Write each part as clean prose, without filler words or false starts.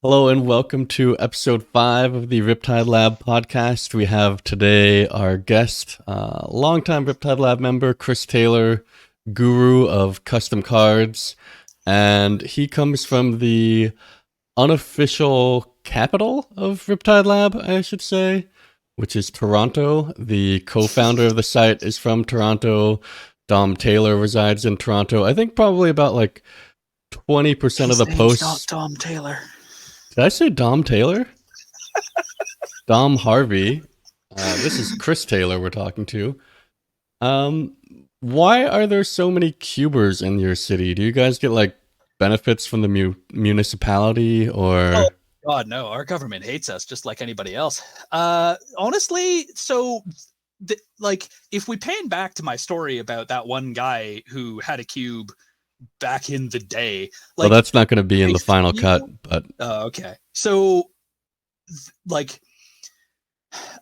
Hello and welcome to episode 5 of the RiptideLab podcast. We have today our guest, longtime RiptideLab member, Chris Taylor, guru of custom cards. And he comes from the unofficial capital of RiptideLab, I should say, which is Toronto. The co-founder of the site is from Toronto. Dom Taylor resides in Toronto. I think probably about like 20% of His the name's not posts. Tom Taylor. Did I say Dom Taylor? Dom Harvey. This is Chris Taylor we're talking to. Um, why are there so many cubers in your city? Do you guys get like benefits from the municipality Oh or? God, no! Our government hates us just like anybody else. Honestly, like if we pan back to my story about that one guy who had a cube back in the day, Well, like that's not going to be in I the final cut, feel. but Okay, so like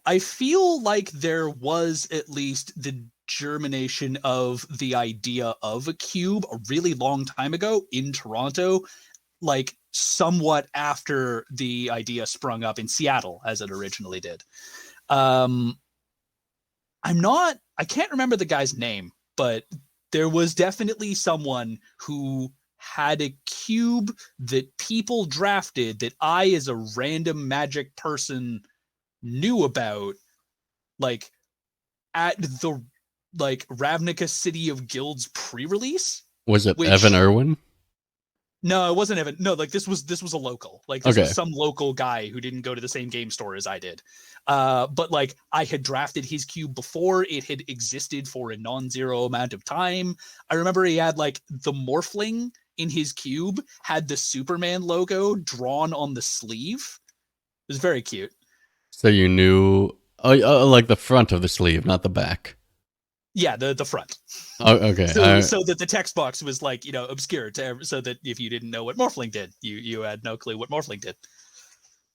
I feel like there was at least the germination of the idea of a cube a really long time ago in Toronto, like somewhat after the idea sprung up in Seattle as it originally did. Um, I can't remember the guy's name, but there was definitely someone who had a cube that people drafted that I, as a random magic person, knew about, like at the Ravnica City of Guilds pre-release, was it Evan which Irwin? no, it wasn't Evan. No, like this was a local. Like this was Okay. some local guy who didn't go to the same game store as I did. But like I had drafted his cube before it had existed for a non-zero amount of time. I remember he had like the Morphling in his cube had the Superman logo drawn on the sleeve. It was very cute. So you knew, like the front of the sleeve, not the back. Yeah, the front. Oh, okay. So that the text box was like, obscure so that if you didn't know what Morphling did, you had no clue what Morphling did.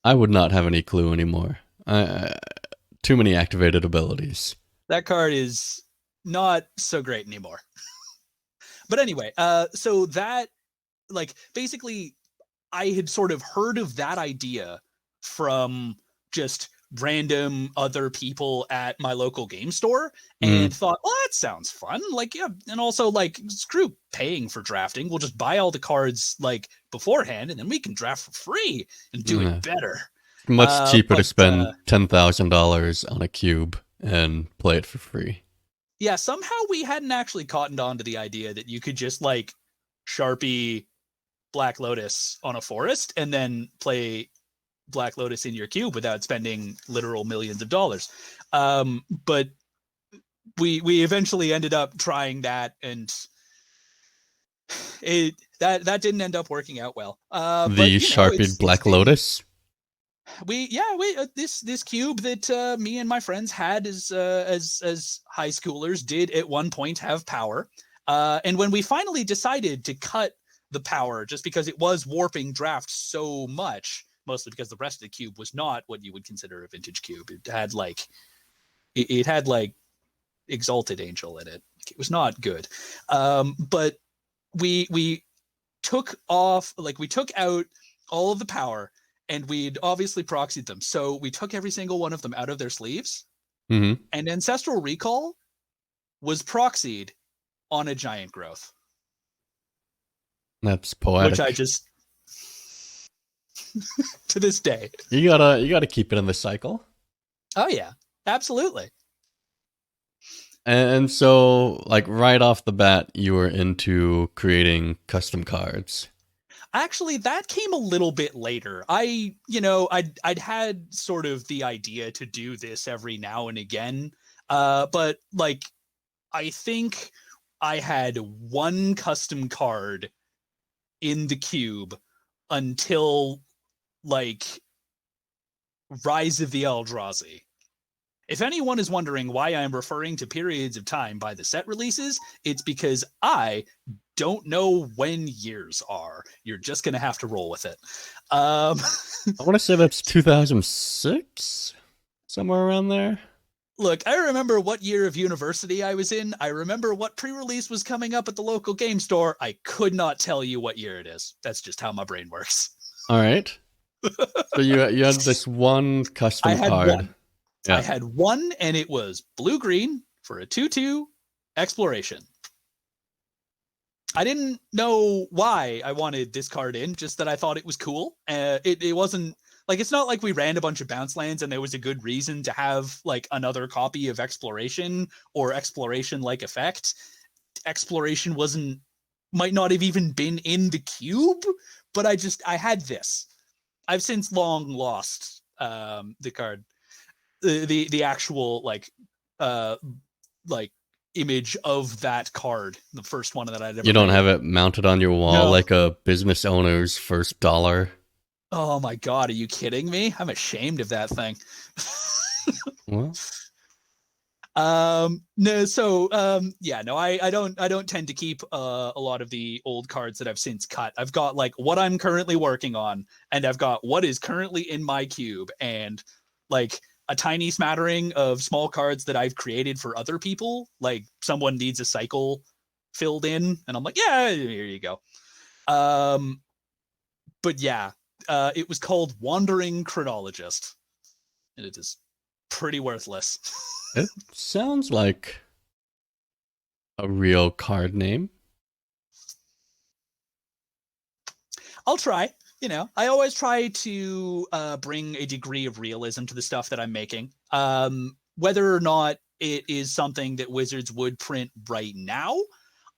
I would not have any clue anymore. Too many activated abilities. That card is not so great anymore. But anyway, so that, like, basically I had sort of heard of that idea from just random other people at my local game store Mm. and thought, well, that sounds fun. Like, yeah. And also, like, screw paying for drafting. We'll just buy all the cards like beforehand and then we can draft for free and do it Yeah. better. Much cheaper to But spend $10,000 on a cube and play it for free. yeah, somehow we hadn't actually cottoned on to the idea that you could just like Sharpie Black Lotus on a forest and then play Black Lotus in your cube without spending literal millions of dollars. But we eventually ended up trying that, and that didn't end up working out well. But The Sharpied it's Black been Lotus? we yeah we this cube that me and my friends had as high schoolers did at one point have power. And when we finally decided to cut the power just because it was warping draft so much, mostly because the rest of the cube was not what you would consider a vintage cube. It had like Exalted Angel in it. It was not good. But we we took out all of the power and we'd obviously proxied them. So we took every single one of them out of their sleeves, Mm-hmm. and Ancestral Recall was proxied on a giant growth, That's which I poetic. just to this day. You gotta keep it in the cycle. Oh yeah, absolutely. And so, like right off the bat, you were into creating custom cards. Actually, that came a little bit later. I'd had sort of the idea to do this every now and again. But like I think I had one custom card in the cube until like Rise of the Eldrazi. If anyone is wondering why I'm referring to periods of time by the set releases, it's because I don't know when years are. You're just going to have to roll with it. Um, I want to say that's 2006, somewhere around there. Look, I remember what year of university I was in. I remember what pre-release was coming up at the local game store. I could not tell you what year it is. That's just how my brain works. All right. So you had this one I custom had card. one. I Yeah. had one, and it was blue green for a 2/2 exploration. I didn't know why I wanted this card in, just that I thought it was cool. It wasn't like, it's not like we ran a bunch of bounce lands and there was a good reason to have like another copy of exploration or exploration like effect. Exploration wasn't, might not have even been in the cube, but I had this. I've since long lost the card, the actual uh like image of that card, the first one that I'd You ever don't made. have it mounted on your wall No. like a business owner's first dollar. Oh my god, are you kidding me? I'm ashamed of that thing. Well, No, so yeah, no, I don't tend to keep a lot of the old cards that I've since cut. I've got like what I'm currently working on, and I've got what is currently in my cube, and like a tiny smattering of small cards that I've created for other people. Like someone needs a cycle filled in, and I'm like, yeah, here you go. Um, but yeah, it was called Wandering Chronologist, and it is pretty worthless. it sounds like a real card name. I'll try. I always try to bring a degree of realism to the stuff that I'm making. Whether or not it is something that Wizards would print right now,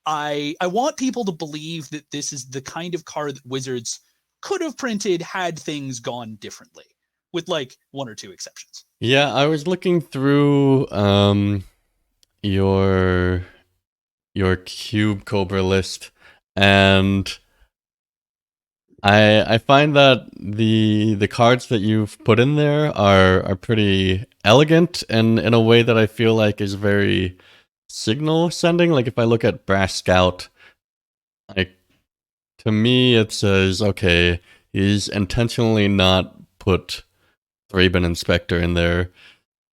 I want people to believe that this is the kind of card that Wizards could have printed had things gone differently, with like one or two exceptions. Yeah, I was looking through your your Cube Cobra list, and I find that the cards that you've put in there are pretty elegant and in a way that I feel like is very signal sending. Like if I look at Brass Scout, like to me it says okay, he's intentionally not put Thraben Inspector in there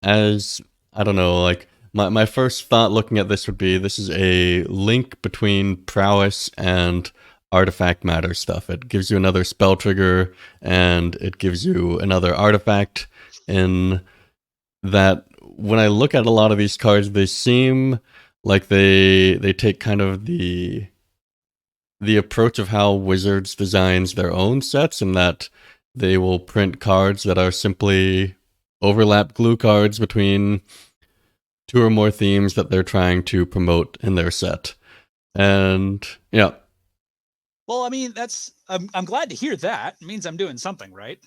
as I don't know, like my first thought looking at this would be this is a link between prowess and artifact matter stuff. It gives you another spell trigger and it gives you another artifact. In that, when I look at a lot of these cards, they seem like they take kind of the approach of how Wizards designs their own sets, and that they will print cards that are simply overlap glue cards between two or more themes that they're trying to promote in their set. And yeah. Well, I mean, I'm glad to hear that. It means I'm doing something right.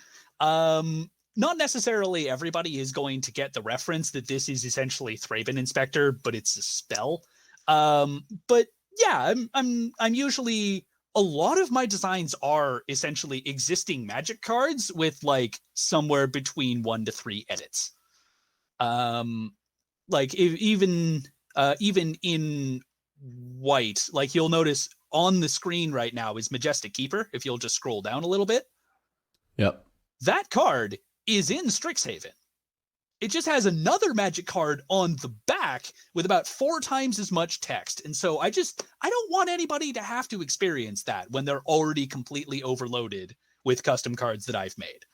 Not necessarily everybody is going to get the reference that this is essentially Thraben Inspector, but it's a spell. But yeah, I'm usually, a lot of my designs are essentially existing Magic cards with like somewhere between 1 to 3 edits. Um, like even in white, like you'll notice on the screen right now is Majestic Keeper. If you'll just scroll down a little bit, Yep. that card is in Strixhaven. It just has another Magic card on the back with about 4 times as much text. And so I don't want anybody to have to experience that when they're already completely overloaded with custom cards that I've made.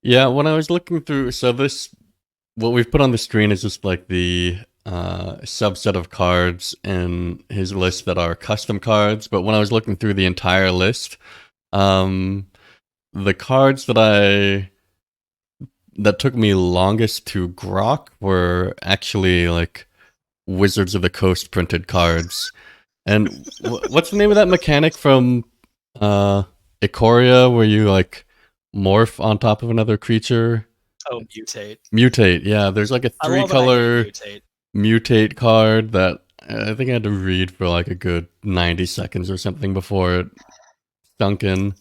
Yeah, when I was looking through, so this, what we've put on the screen is just like the subset of cards in his list that are custom cards. But when I was looking through the entire list, um, the cards that took me longest to grok were actually like Wizards of the Coast printed cards. And what's the name of that mechanic from Ikoria where you like morph on top of another creature? Oh, mutate. Mutate, yeah. There's like a I three love an idea, color mutate. mutate card that I think I had to read for like a good 90 seconds or something before it sunk in.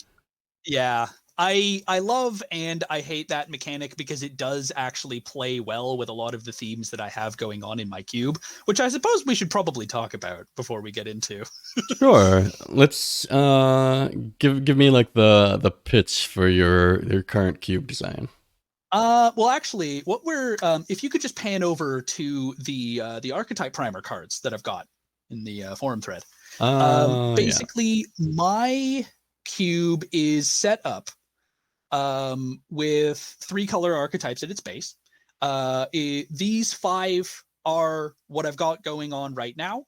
Yeah. I love and I hate that mechanic because it does actually play well with a lot of the themes that I have going on in my cube, which I suppose we should probably talk about before we get into. Sure. Let's give me like the pitch for your current cube design. Well, actually, what we're if you could just pan over to the archetype primer cards that I've got in the forum thread. Yeah. Basically, my cube is set up with 3 color archetypes at its base. These 5 are what I've got going on right now.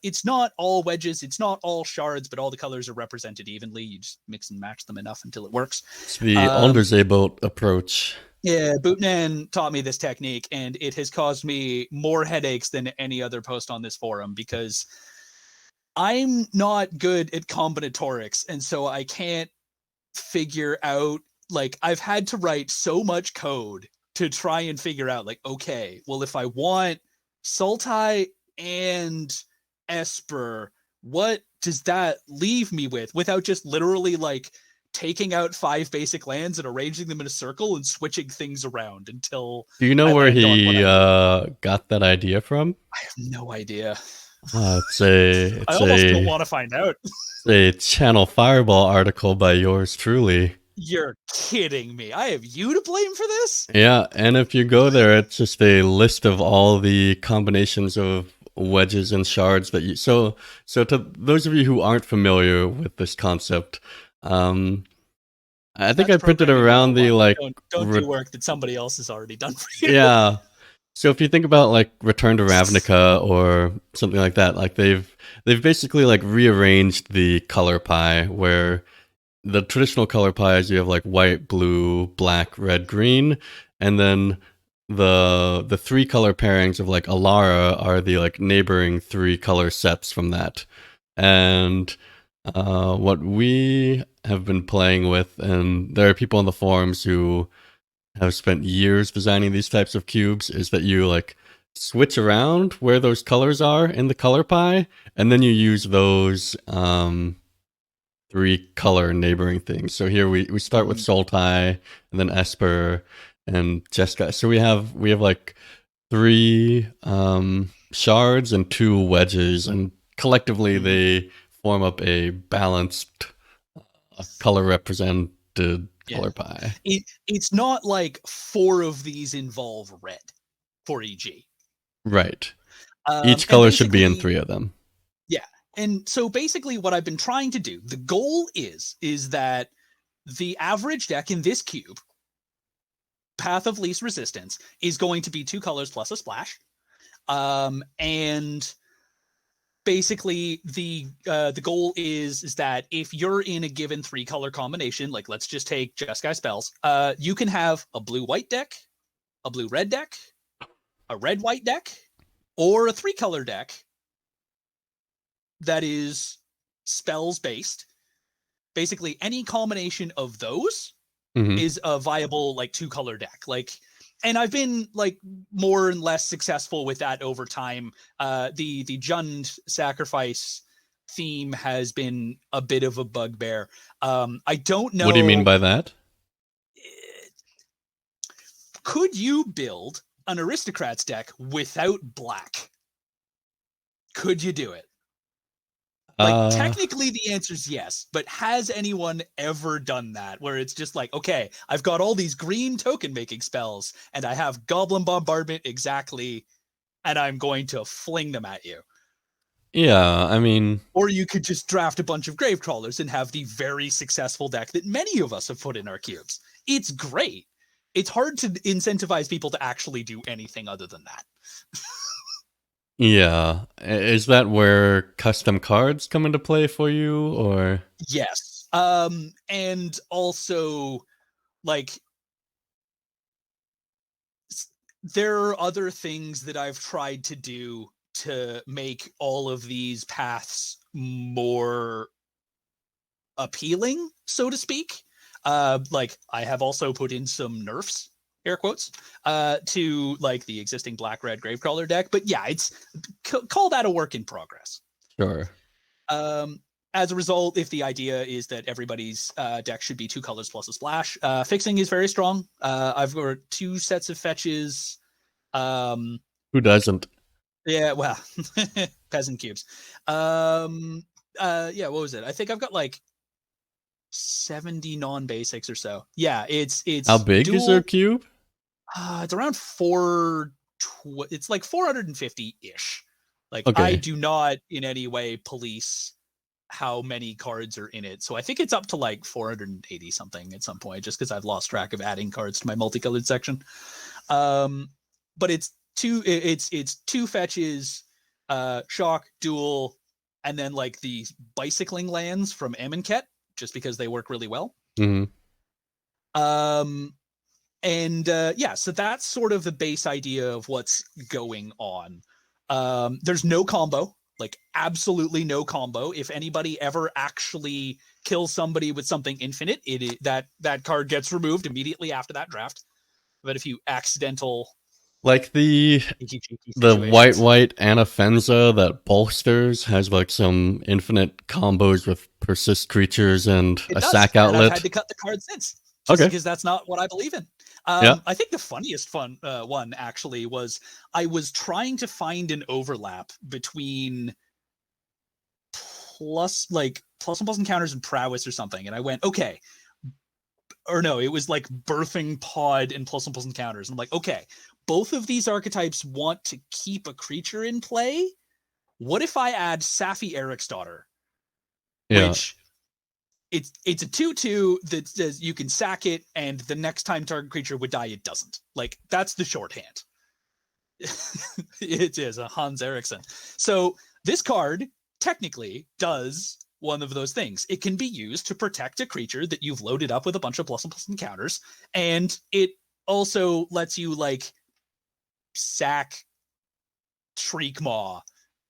It's not all wedges, it's not all shards, but all the colors are represented evenly. You just mix and match them enough until it works. It's the Onderzeeboot approach. Yeah, Bootnan taught me this technique, and it has caused me more headaches than any other post on this forum because I'm not good at combinatorics, and so I can't figure out, like, I've had to write so much code to try and figure out, like, okay, well, if I want Sultai and Esper, what does that leave me with without just literally, like, taking out 5 basic lands and arranging them in a circle and switching things around until Do you know I where land on what he I got that idea from? have no idea. It's a I almost don't want to find out. it's a Channel Fireball article by yours truly. You're kidding me. I have you to blame for this? Yeah, and if you go there, it's just a list of all the combinations of wedges and shards that you. So to those of you who aren't familiar with this concept, I think I printed around the like. Don't do work that somebody else has already done for you. Yeah. So if you think about like Return to Ravnica or something like that, like they've basically like rearranged the color pie where the traditional color pies you have like white, blue, black, red, green, and then the 3 color pairings of like Alara are the like neighboring 3 color sets from that. And what we have been playing with, and there are people on the forums who have spent years designing these types of cubes, is that you like switch around where those colors are in the color pie, and then you use those 3 color neighboring things. So here we start with Sultai, and then Esper, and Jessica. So we have like 3 shards and 2 wedges, and collectively they form up a balanced color represented color pie. It's not like 4 of these involve red for EG. Right. Each color should be in 3 of them. Yeah. And so basically what I've been trying to do, the goal is that the average deck in this cube, Path of Least Resistance, is going to be 2 colors plus a splash. And basically the goal is that if you're in a given 3 color combination, like let's just take Jeskai spells, you can have a blue-white deck, a blue-red deck, a red-white deck, or a 3 color deck that is spells based. Basically any combination of those is a viable like 2 color deck. Like, and I've been like more and less successful with that over time. The Jund sacrifice theme has been a bit of a bugbear. I don't know. What do you mean by that? Could you build an aristocrats deck without black? Could you do it? Like, technically the answer is yes, but has anyone ever done that where it's just like, okay, I've got all these green token making spells and I have Goblin Bombardment exactly, and I'm going to fling them at you? Yeah, I mean... Or you could just draft a bunch of grave crawlers and have the very successful deck that many of us have put in our cubes. It's great. It's hard to incentivize people to actually do anything other than that. Yeah. Is that where custom cards come into play for you, or? Yes. And also, like, there are other things that I've tried to do to make all of these paths more appealing, so to speak. Like, I have also put in some nerfs, air quotes, to like the existing black-red Gravecrawler deck. But yeah, it's call that a work in progress. Sure. As a result, if the idea is that everybody's deck should be 2 colors plus a splash, fixing is very strong. I've got 2 sets of fetches. Who doesn't? Yeah, well, peasant cubes. Yeah, what was it? I think I've got like 70 non-basics or so. Yeah, it's how big is their cube? It's around it's like 450-ish. Like, okay. I do not in any way police how many cards are in it. So I think it's up to like 480 something at some point, just because I've lost track of adding cards to my multicolored section. But it's two fetches, shock, duel, and then like the bicycling lands from Amonkhet, just because they work really well. Mm-hmm. Yeah, so that's sort of the base idea of what's going on. There's no combo, like absolutely no combo. If anybody ever actually kills somebody with something infinite, that card gets removed immediately after that draft. But if you accidental Like the situations, white Anafenza that bolsters has like some infinite combos with persist creatures and it a does, sack and I've had outlet. to cut the card since, just Okay. because that's not what I believe in. Yeah. I think the funniest one actually was I was trying to find an overlap between plus and plus encounters and prowess or something, and I went, okay, or no, it was like birthing pod and plus encounters. And I'm like, okay, both of these archetypes want to keep a creature in play. What if I add Safi Eric's daughter, Yeah. which it's a 2/2 that says you can sack it, and the next time target creature would die, it doesn't. Like, that's the shorthand. It is a Hans Eriksson. So this card technically does one of those things. It can be used to protect a creature that you've loaded up with a bunch of plus encounters, and it also lets you like sack Shriekmaw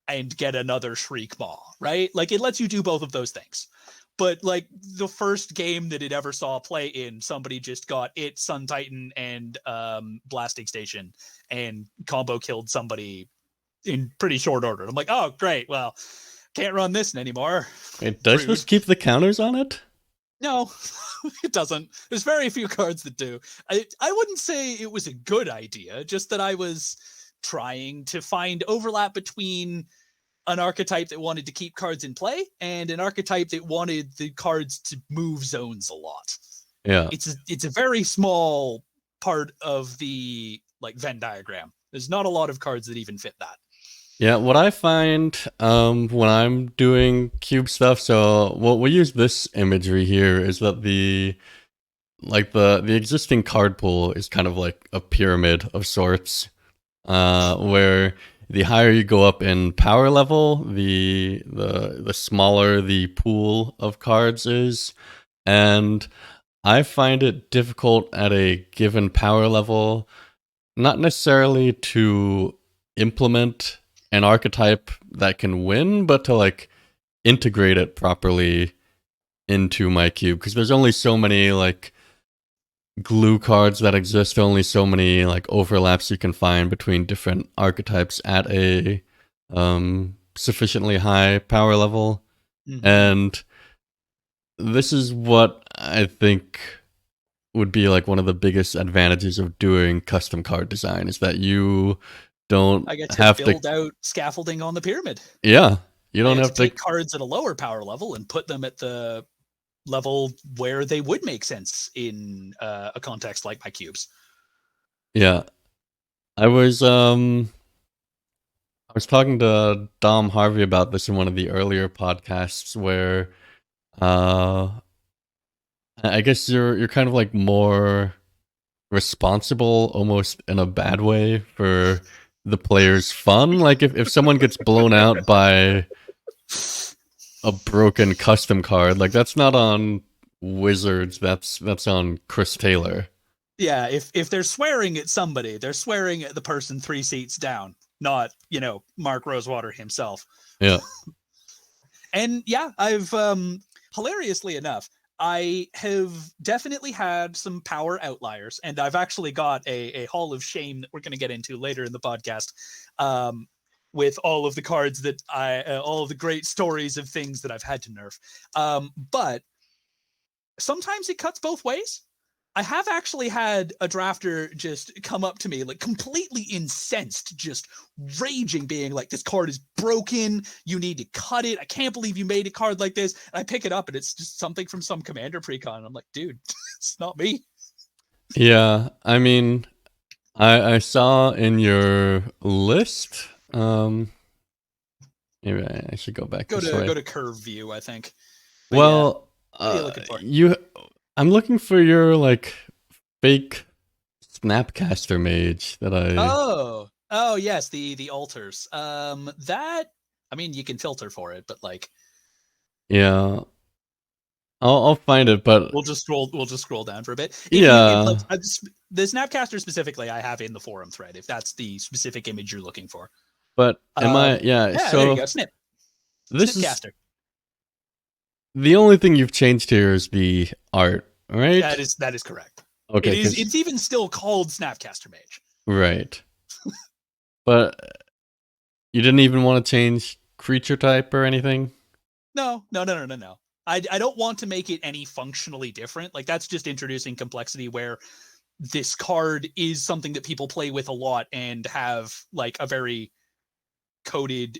and get another Shriekmaw, right? Like, it lets you do both of those things. But like the first game that it ever saw play in, somebody just got it, Sun Titan, and Blasting Station, and combo killed somebody in pretty short order. I'm like, oh great, well, can't run this anymore. Wait, does this Rude. keep the counters on it? No, it doesn't. There's very few cards that do. I wouldn't say it was a good idea, just that I was trying to find overlap between an archetype that wanted to keep cards in play and an archetype that wanted the cards to move zones a lot. Yeah. It's a very small part of the like Venn diagram. There's not a lot of cards that even fit that. Yeah, what I find when I'm doing cube stuff, so what we use this imagery here is that the existing card pool is kind of like a pyramid of sorts, where the higher you go up in power level, the smaller the pool of cards is, and I find it difficult at a given power level, not necessarily to implement an archetype that can win, but to like integrate it properly into my cube, because there's only so many like glue cards that exist, only so many like overlaps you can find between different archetypes at a sufficiently high power level. Mm-hmm. And this is what I think would be like one of the biggest advantages of doing custom card design, is that you don't I get to have build to out scaffolding on the pyramid. yeah, you I don't get have to to take cards at a lower power level and put them at the level where they would make sense in a context like my cubes. yeah. I was talking to Dom Harvey about this in one of the earlier podcasts where I guess you're kind of like more responsible, almost in a bad way, for the player's fun. Like if someone gets blown out by a broken custom card, like that's not on Wizards, that's on Chris Taylor. Yeah, if they're swearing at somebody, they're swearing at the person 3 seats down, not, Mark Rosewater himself. Yeah. And yeah, I've hilariously enough, I have definitely had some power outliers, and I've actually got a hall of shame that we're going to get into later in the podcast, with all of the cards that all of the great stories of things that I've had to nerf. But sometimes it cuts both ways. I have actually had a drafter just come up to me, like completely incensed, just raging, being like, this card is broken. You need to cut it. I can't believe you made a card like this. And I pick it up and it's just something from some commander precon. I'm like, dude, it's not me. Yeah. I mean, I saw in your list, Maybe I should go back Go this to way. curve view, I think. But yeah, Well, what are you looking for? I'm looking for your like fake Snapcaster mage that I. Oh yes, the altars. That I mean, you can filter for it, but like Yeah, I'll find it, but we'll just scroll down for a bit. If you if like yeah, the Snapcaster specifically, I have in the forum thread. If that's the specific image you're looking for. but am I? Yeah, Yeah, there you so go. this is Snipcaster. the only thing you've changed here is the art, right? That is correct. Okay, It's even still called Snapcaster Mage. right, but you didn't even want to change creature type or anything. No. I don't want to make it any functionally different. Like that's just introducing complexity where this card is something that people play with a lot and have like a very coded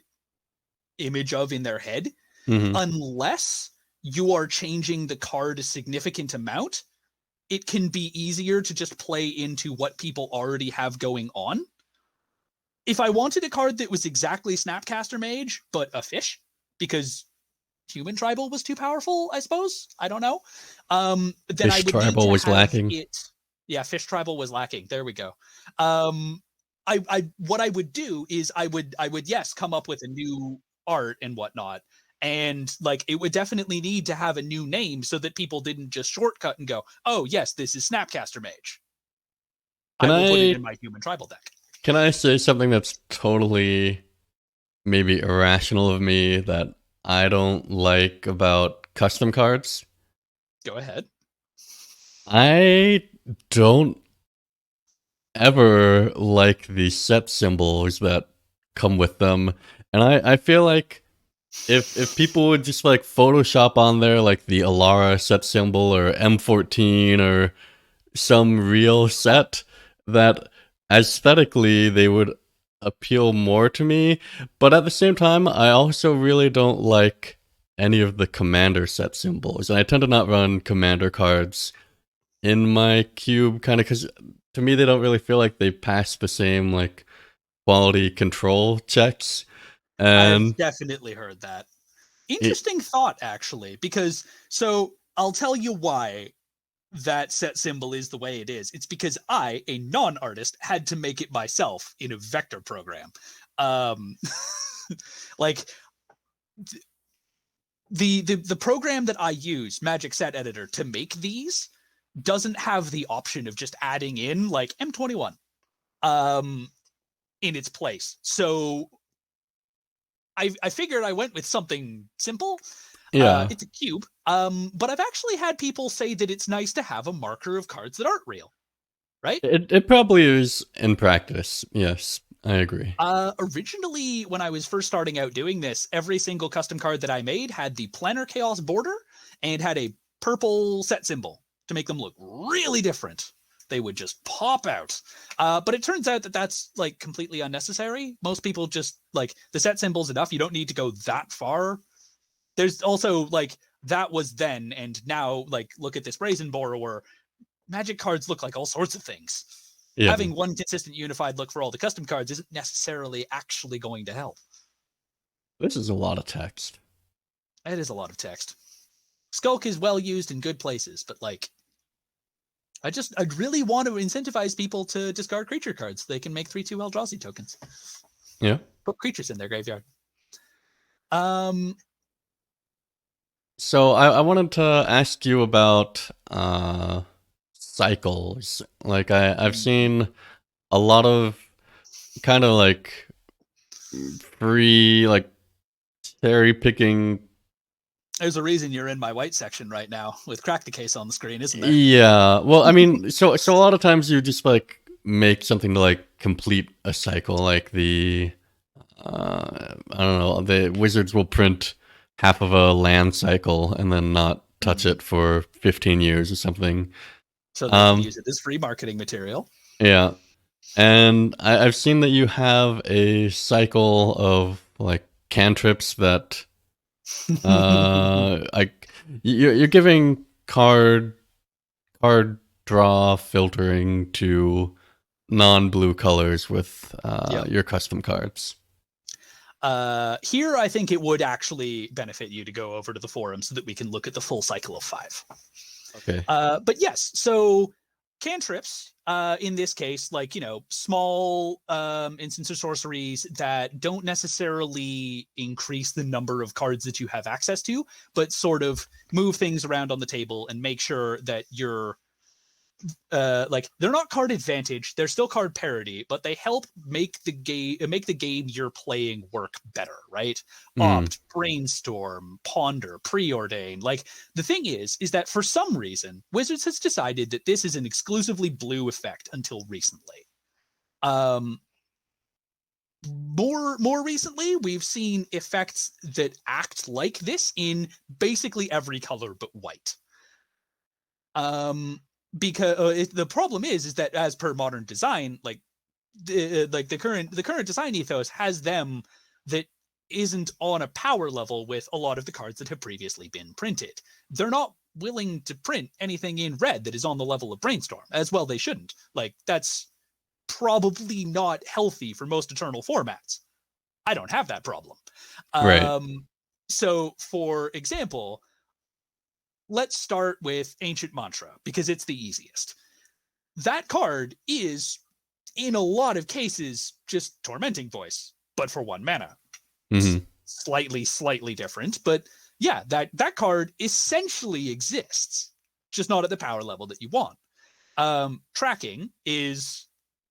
image of in their head. Mm-hmm. Unless you are changing the card a significant amount, it can be easier to just play into what people already have going on. If I wanted a card that was exactly Snapcaster Mage, but a fish, because human tribal was too powerful, I suppose. I don't know. Then I Fish would need tribal to was have lacking. it. Yeah, fish tribal was lacking. There we go. I what I would do is I would yes come up with a new art and whatnot, and like it would definitely need to have a new name so that people didn't just shortcut and go, oh yes, this is Snapcaster Mage. Can I will put it I in my human tribal deck. can I say something that's totally maybe irrational of me that I don't like about custom cards? Go ahead. I don't ever like the set symbols that come with them. And I feel like if people would just like Photoshop on there like the Alara set symbol or M14 or some real set, that aesthetically they would appeal more to me. But at the same time, I also really don't like any of the commander set symbols. And I tend to not run commander cards in my cube, kind of because to me they don't really feel like they pass the same like quality control checks. I've And definitely heard that. it, Interesting thought, actually, because so I'll tell you why that set symbol is the way it is. It's because I, a non-artist, had to make it myself in a vector program. Um, like the program that I use, Magic Set Editor, to make these doesn't have the option of just adding in like M21 um, in its place. So I figured I went with something simple. yeah, It's a cube. But I've actually had people say that it's nice to have a marker of cards that aren't real, right? it probably is in practice. Yes, I agree. Originally, when I was first starting out doing this, every single custom card that I made had the Planar Chaos border and had a purple set symbol to make them look really different. They would just pop out. But it turns out that that's like completely unnecessary. Most people just like the set symbol's enough. You don't need to go that far. There's also like that was then, and now like look at this Brazen Borrower. Magic cards look like all sorts of things. Yeah, Having one consistent unified look for all the custom cards isn't necessarily actually going to help. this is a lot of text. It is a lot of text. Skulk is well used in good places, but like I really want to incentivize people to discard creature cards so they can make 3/2 Eldrazi tokens. Yeah. Put creatures in their graveyard. Um So I wanted to ask you about cycles. Like I've seen a lot of kind of like free like cherry picking. there's a reason you're in my white section right now with Crack the Case on the screen, isn't there? Yeah. Well, I mean, so a lot of times you just like make something to like complete a cycle. Like the I don't know, the wizards will print half of a land cycle and then not touch it for 15 years or something. So they can Um, use it as free marketing material. yeah. And I've seen that you have a cycle of like cantrips that like you're giving card draw filtering to non-blue colors with Yep. your custom cards. Here, I think it would actually benefit you to go over to the forum so that we can look at the full cycle of 5. Okay. But yes, so cantrips, in this case, like, small instance of sorceries that don't necessarily increase the number of cards that you have access to, but sort of move things around on the table and make sure that you're like, they're not card advantage, they're still card parity, but they help make the game you're playing work better, right? Mm. Opt, brainstorm, ponder, preordain. Like, the thing is that for some reason Wizards has decided that this is an exclusively blue effect until recently. More recently, we've seen effects that act like this in basically every color but white. Because the problem is that, as per modern design, like the current design ethos has them that isn't on a power level with a lot of the cards that have previously been printed. They're not willing to print anything in red that is on the level of brainstorm. As well, they shouldn't. Like, that's probably not healthy for most Eternal formats. I don't have that problem. Right. So, for example, let's start with Ancient Mantra, because it's the easiest. That card is, in a lot of cases, just Tormenting Voice, but for 1 mana. Mm-hmm. Slightly different, but yeah, that card essentially exists, just not at the power level that you want. Tracking is,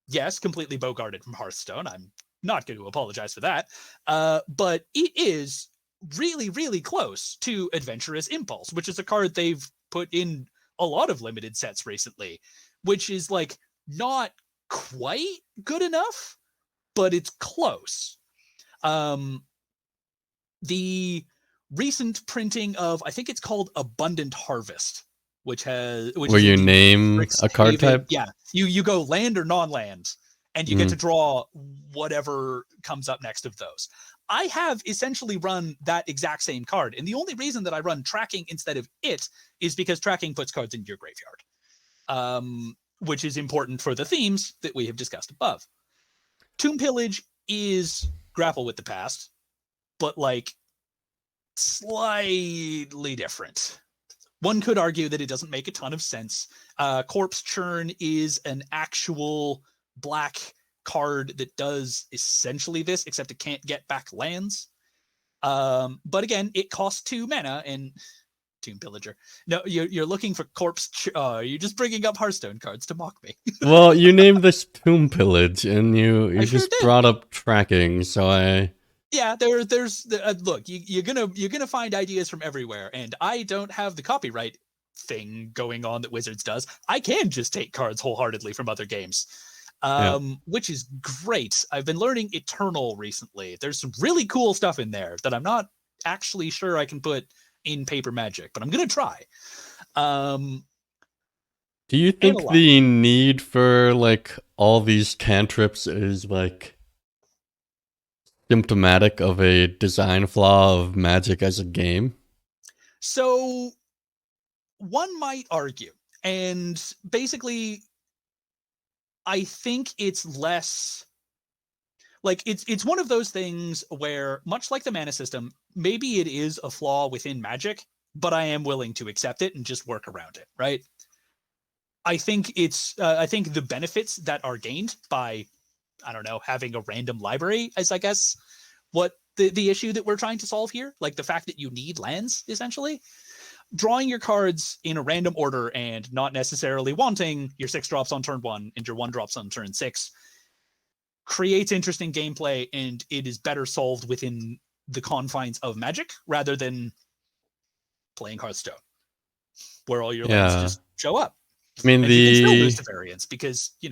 yes, completely bogarted from Hearthstone. I'm not going to apologize for that. But it is really, really close to Adventurous Impulse, which is a card they've put in a lot of limited sets recently, which is like not quite good enough, but it's close. The recent printing of, I think it's called Abundant Harvest, which Where is in you the name a card Strixhaven. type? Yeah, you go land or non-land, and you get to Mm-hmm. draw whatever comes up next of those. I have essentially run that exact same card, and the only reason that I run Tracking instead of it is because Tracking puts cards into your graveyard, which is important for the themes that we have discussed above. Tomb Pillage is Grapple with the Past, but like slightly different. One could argue that it doesn't make a ton of sense. Corpse Churn is an actual black card that does essentially this, except it can't get back lands. But again, it costs 2 mana, and Tomb Pillager. No, you're looking for Corpse. You're just bringing up Hearthstone cards to mock me. Well, you named this Tomb Pillage, and you I sure just did. brought up Tracking, so I. Yeah, there's look, you're gonna find ideas from everywhere, and I don't have the copyright thing going on that Wizards does. I can just take cards wholeheartedly from other games, Yeah. which is great. I've been learning Eternal recently. There's some really cool stuff in there that I'm not actually sure I can put in Paper Magic, but I'm gonna try. Do you think Analog. the need for like all these cantrips is like symptomatic of a design flaw of Magic as a game? So one might argue, and basically, I think it's less like it's one of those things where, much like the mana system, maybe it is a flaw within Magic, but I am willing to accept it and just work around it, right? I think I think the benefits that are gained by, I don't know, having a random library is, I guess, what the issue that we're trying to solve here. Like, the fact that you need lands, essentially. Drawing your cards in a random order and not necessarily wanting your 6 drops on turn 1 and your 1 drops on turn 6 creates interesting gameplay, and it is better solved within the confines of Magic rather than playing Hearthstone, where all your lands Yeah. just show up. I mean, And you can still lose the to variance because, you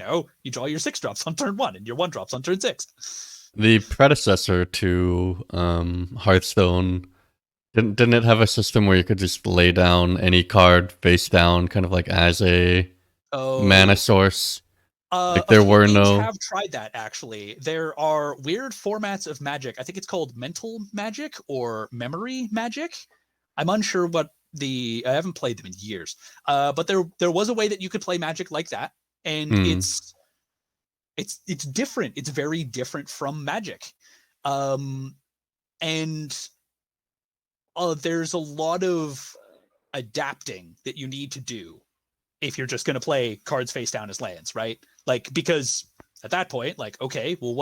draw your 6 drops on turn 1 and your 1 drops on turn 6. the predecessor to Hearthstone didn't it have a system where you could just lay down any card face down, kind of like as a mana Oh, source? Like a there few were games no. have tried that, actually. There are weird formats of Magic. I think it's called Mental Magic or Memory Magic. I'm unsure what I haven't played them in years. But there was a way that you could play Magic like that, and Hmm. it's different. It's very different from Magic. Um, And there's a lot of adapting that you need to do if you're just going to play cards face down as lands, right? Like, because at that point, like, okay, well,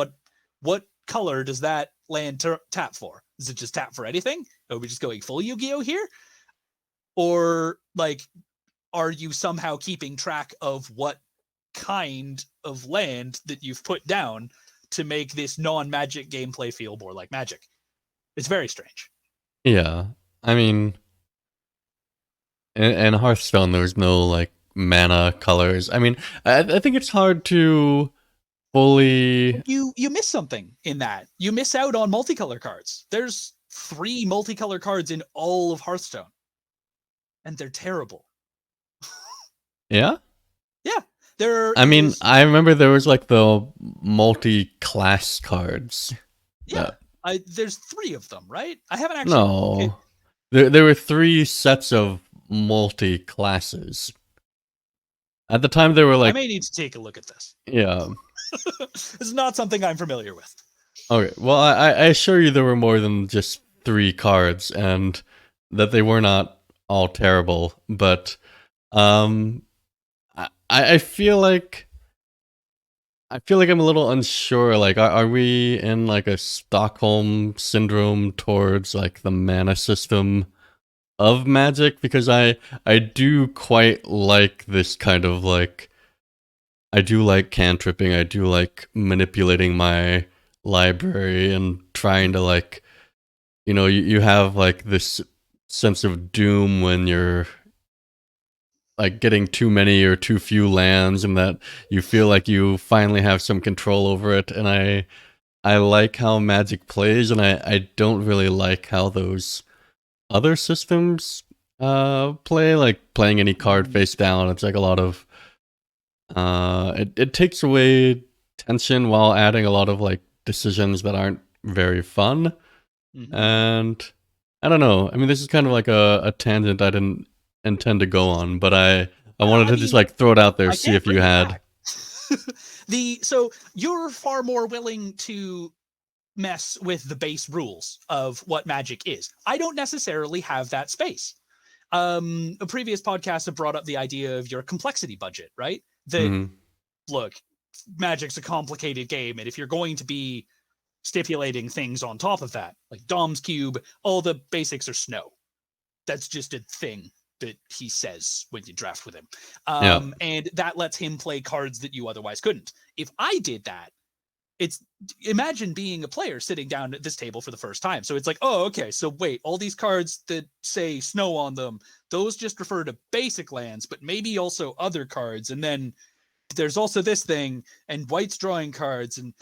what color does that land tap for? Is it just tap for anything? Are we just going full Yu-Gi-Oh here? Or like, are you somehow keeping track of what kind of land that you've put down to make this non-Magic gameplay feel more like Magic? It's very strange. Yeah. I mean, in Hearthstone, there's no like mana colors. I mean, I think it's hard to fully. You miss something in that. You miss out on multicolor cards. There's 3 multicolor cards in all of Hearthstone, and they're terrible. Yeah. Yeah, there I mean, is. I remember there was like the multi-class cards. Yeah, there's 3 of them, right? I haven't actually. Okay. No, there were 3 sets of multi-classes. At the time, they were I like, may need to take a look at this. yeah. This is not something I'm familiar with. Okay, well, I assure you there were more than just 3 cards, and that they were not all terrible. But um, I feel like I'm a little unsure. Like, are we in like a Stockholm syndrome towards like the mana system of Magic? Because I do quite like this kind of like, I do like cantripping. I do like manipulating my library and trying to like, you have like this sense of doom when you're like getting too many or too few lands, and that you feel like you finally have some control over it. And I like how Magic plays, and I don't really like how those other systems play, like playing any card face down. It's like a lot of it takes away tension while adding a lot of like decisions that aren't very fun. Mm-hmm. And I don't know. I mean, this is kind of like a tangent I didn't intend to go on, but I wanted to just like throw it out there, see if you had. So you're far more willing to mess with the base rules of what Magic is. I don't necessarily have that space. A previous podcast have brought up the idea of your complexity budget, right? That look, Magic's a complicated game, and if you're going to be stipulating things on top of that, like Dom's Cube, all the basics are snow. That's just a thing that he says when you draft with him. And that lets him play cards that you otherwise couldn't. If I did that, imagine being a player sitting down at this table for the first time. So it's like, oh, okay, so wait, all these cards that say snow on them, those just refer to basic lands, but maybe also other cards. And then there's also this thing, and white's drawing cards, and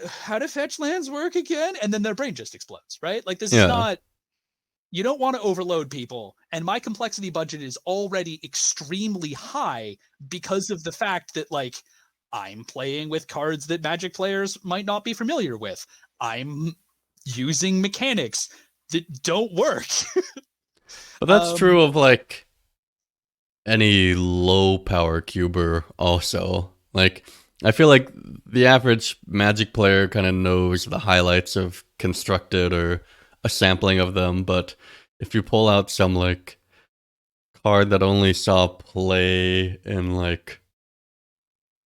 how do fetch lands work again? And then their brain just explodes, right? Like, this is not, you don't want to overload people. And my complexity budget is already extremely high because of the fact that, like, I'm playing with cards that Magic players might not be familiar with. I'm using mechanics that don't work. But that's true of like any low power cuber also. Like, I feel like the average Magic player kind of knows the highlights of Constructed or a sampling of them, but if you pull out some like card that only saw play in like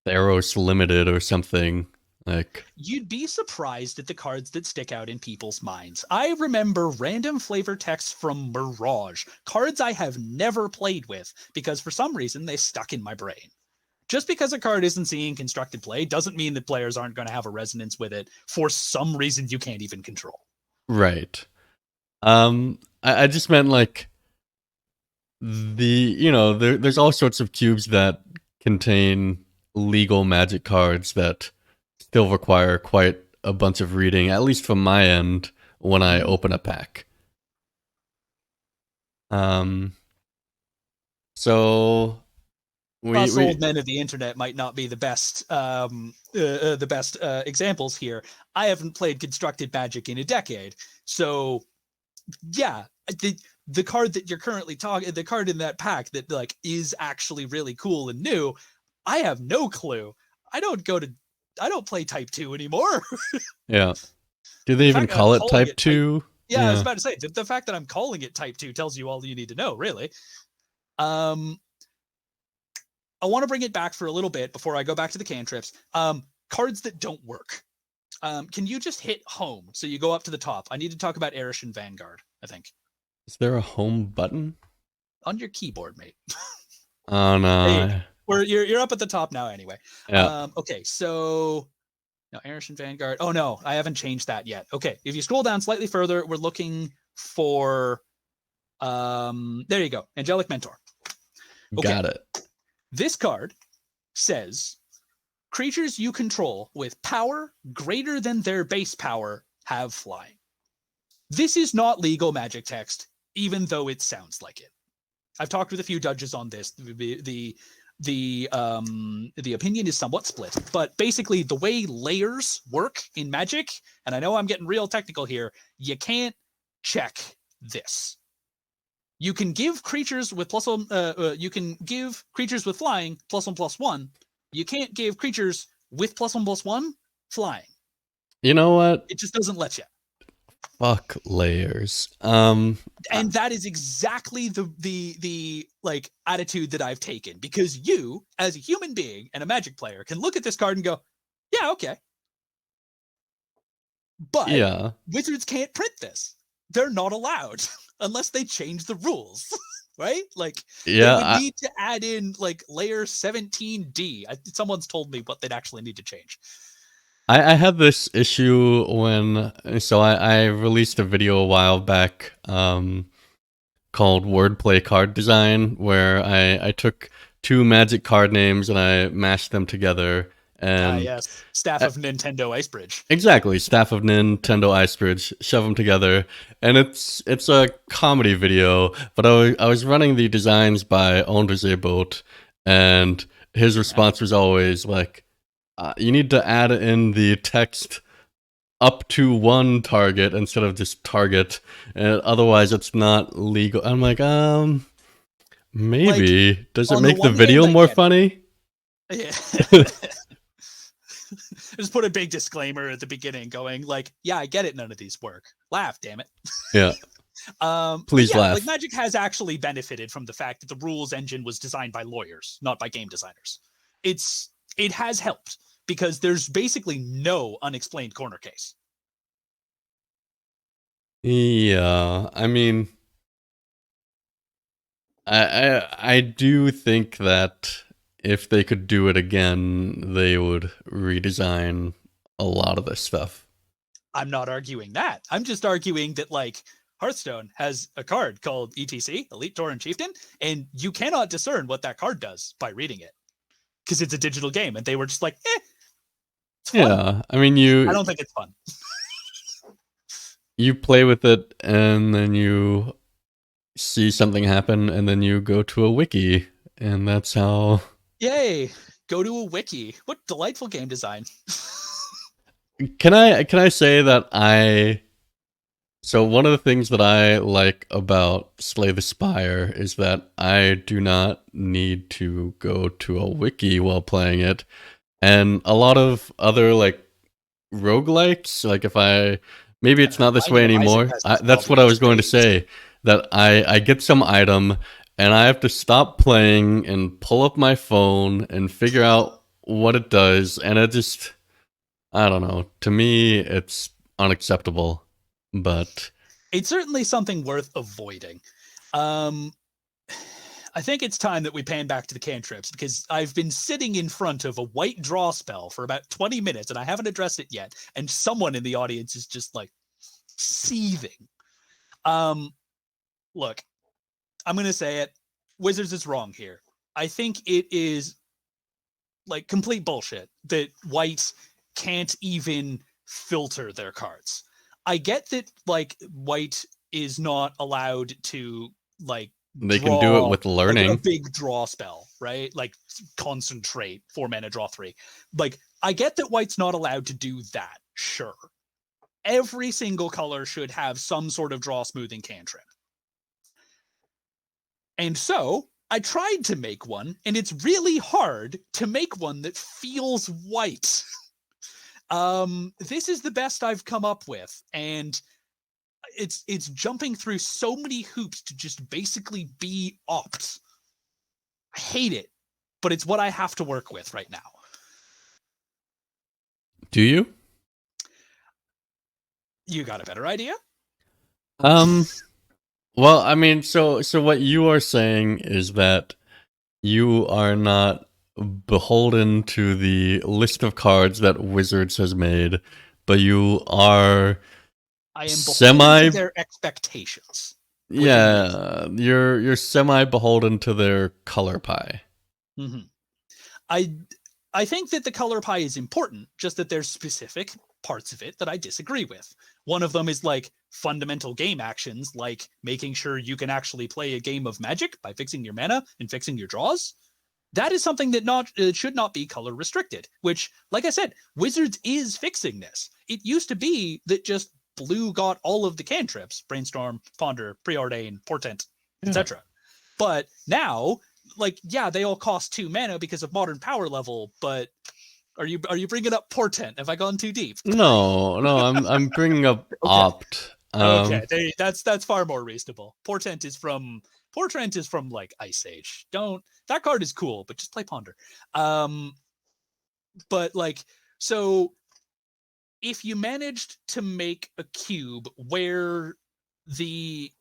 Theros Limited or something, like, you'd be surprised at the cards that stick out in people's minds. I remember random flavor texts from Mirage, cards I have never played with because for some reason they stuck in my brain. Just because a card isn't seeing constructed play doesn't mean that players aren't going to have a resonance with it for some reason you can't even control. Right. I just meant like there's all sorts of cubes that contain legal Magic cards that still require quite a bunch of reading, at least from my end, when I open a pack. So Us old men of the internet might not be the best examples here. I haven't played constructed Magic in a decade, so yeah, the card that you're currently talking, the card in that pack that like is actually really cool and new, I have no clue. I don't play Type 2 anymore. Yeah. Do they The even fact that I'm call it calling Type it type, 2? yeah, I was Yeah. about to say the fact that I'm calling it Type 2 tells you all you need to know, really. Um, I want to bring it back for a little bit before I go back to the cantrips. Cards that don't work. Can you just hit home so you go up to the top? I need to talk about Erish and Vanguard, I think. Is there a home button? On your keyboard, mate. Oh There you no. go. You're up at the top now anyway. Yeah. Okay, so now Erish and Vanguard. Oh no, I haven't changed that yet. Okay, if you scroll down slightly further, we're looking for there you go, Angelic Mentor. Okay, Got it. this card says creatures you control with power greater than their base power have flying. This is not legal magic text, even though it sounds like it. I've talked with a few judges on this. The opinion is somewhat split, but basically the way layers work in Magic, and I know I'm getting real technical here, you can't check this. You can give creatures with you can give creatures with flying +1/+1. You can't give creatures with +1/+1 flying. You know what? It just doesn't let you. Fuck layers. And that is exactly the like attitude that I've taken, because you, as a human being and a Magic player, can look at this card and go, yeah, okay. But yeah. Wizards can't print this. They're not allowed unless they change the rules. Right? Like, they would need to add in like layer 17D. Someone's told me what they'd actually need to change. I had this issue when I released a video a while back called Wordplay Card Design, where I took two Magic card names and I mashed them together. And yes, Staff of Nintendo Icebridge. Exactly, Staff of Nintendo Icebridge, shove them together, and it's a comedy video. But I was running the designs by Onderzeeboot, and his response was always like, "You need to add in the text up to one target instead of just target, and otherwise it's not legal." I'm like, maybe. Like, does it make the video more funny? Yeah. Just put a big disclaimer at the beginning going like, yeah, I get it, none of these work. Laugh, damn it. Yeah. Please laugh. Like, Magic has actually benefited from the fact that the rules engine was designed by lawyers, not by game designers. It has helped because there's basically no unexplained corner case. Yeah, I mean, I do think that if they could do it again, they would redesign a lot of this stuff. I'm not arguing that. I'm just arguing that, like, Hearthstone has a card called ETC, Elite Tauren Chieftain, and you cannot discern what that card does by reading it because it's a digital game. And they were just like, it's fun. Yeah, I mean, I don't think it's fun. You play with it, and then you see something happen, and then you go to a wiki, and that's how. Yay! Go to a wiki. What delightful game design. Can I say that so one of the things that I like about Slay the Spire is that I do not need to go to a wiki while playing it. And a lot of other like roguelikes, like maybe it's not this way anymore. That's what I was going to say, that I get some item and I have to stop playing and pull up my phone and figure out what it does, and it just, I don't know. To me, it's unacceptable, but it's certainly something worth avoiding. I think it's time that we pan back to the cantrips, because I've been sitting in front of a white draw spell for about 20 minutes and I haven't addressed it yet. And someone in the audience is just like seething. Look, I'm going to say it. Wizards is wrong here. I think it is like complete bullshit that white can't even filter their cards. I get that like white is not allowed to like they can do it with learning. Like a big draw spell, right? Like concentrate, 4 mana, draw 3. Like, I get that white's not allowed to do that, sure. Every single color should have some sort of draw smoothing cantrip. And so I tried to make one, and it's really hard to make one that feels white. This is the best I've come up with, and it's jumping through so many hoops to just basically be opt. I hate it, but it's what I have to work with right now. Do you? You got a better idea? Well, I mean, so what you are saying is that you are not beholden to the list of cards that Wizards has made, but you are I am beholden to semi their expectations. yeah, you're semi beholden to their color pie. Mm-hmm. I think that the color pie is important, just that there's specific parts of it that I disagree with. One of them is like fundamental game actions, like making sure you can actually play a game of Magic by fixing your mana and fixing your draws. That is something that should not be color restricted, which, like I said, Wizards is fixing this. It used to be that just blue got all of the cantrips, Brainstorm, Ponder, Preordain, Portent, Yeah. etc. But now, like, yeah, they all cost 2 mana because of modern power level, but are you bringing up Portent? Have I gone too deep? No, I'm bringing up Okay. Opt. Okay, that's far more reasonable. Portent is from like Ice Age. Don't that card is cool, but just play Ponder. But like, so if you managed to make a cube where the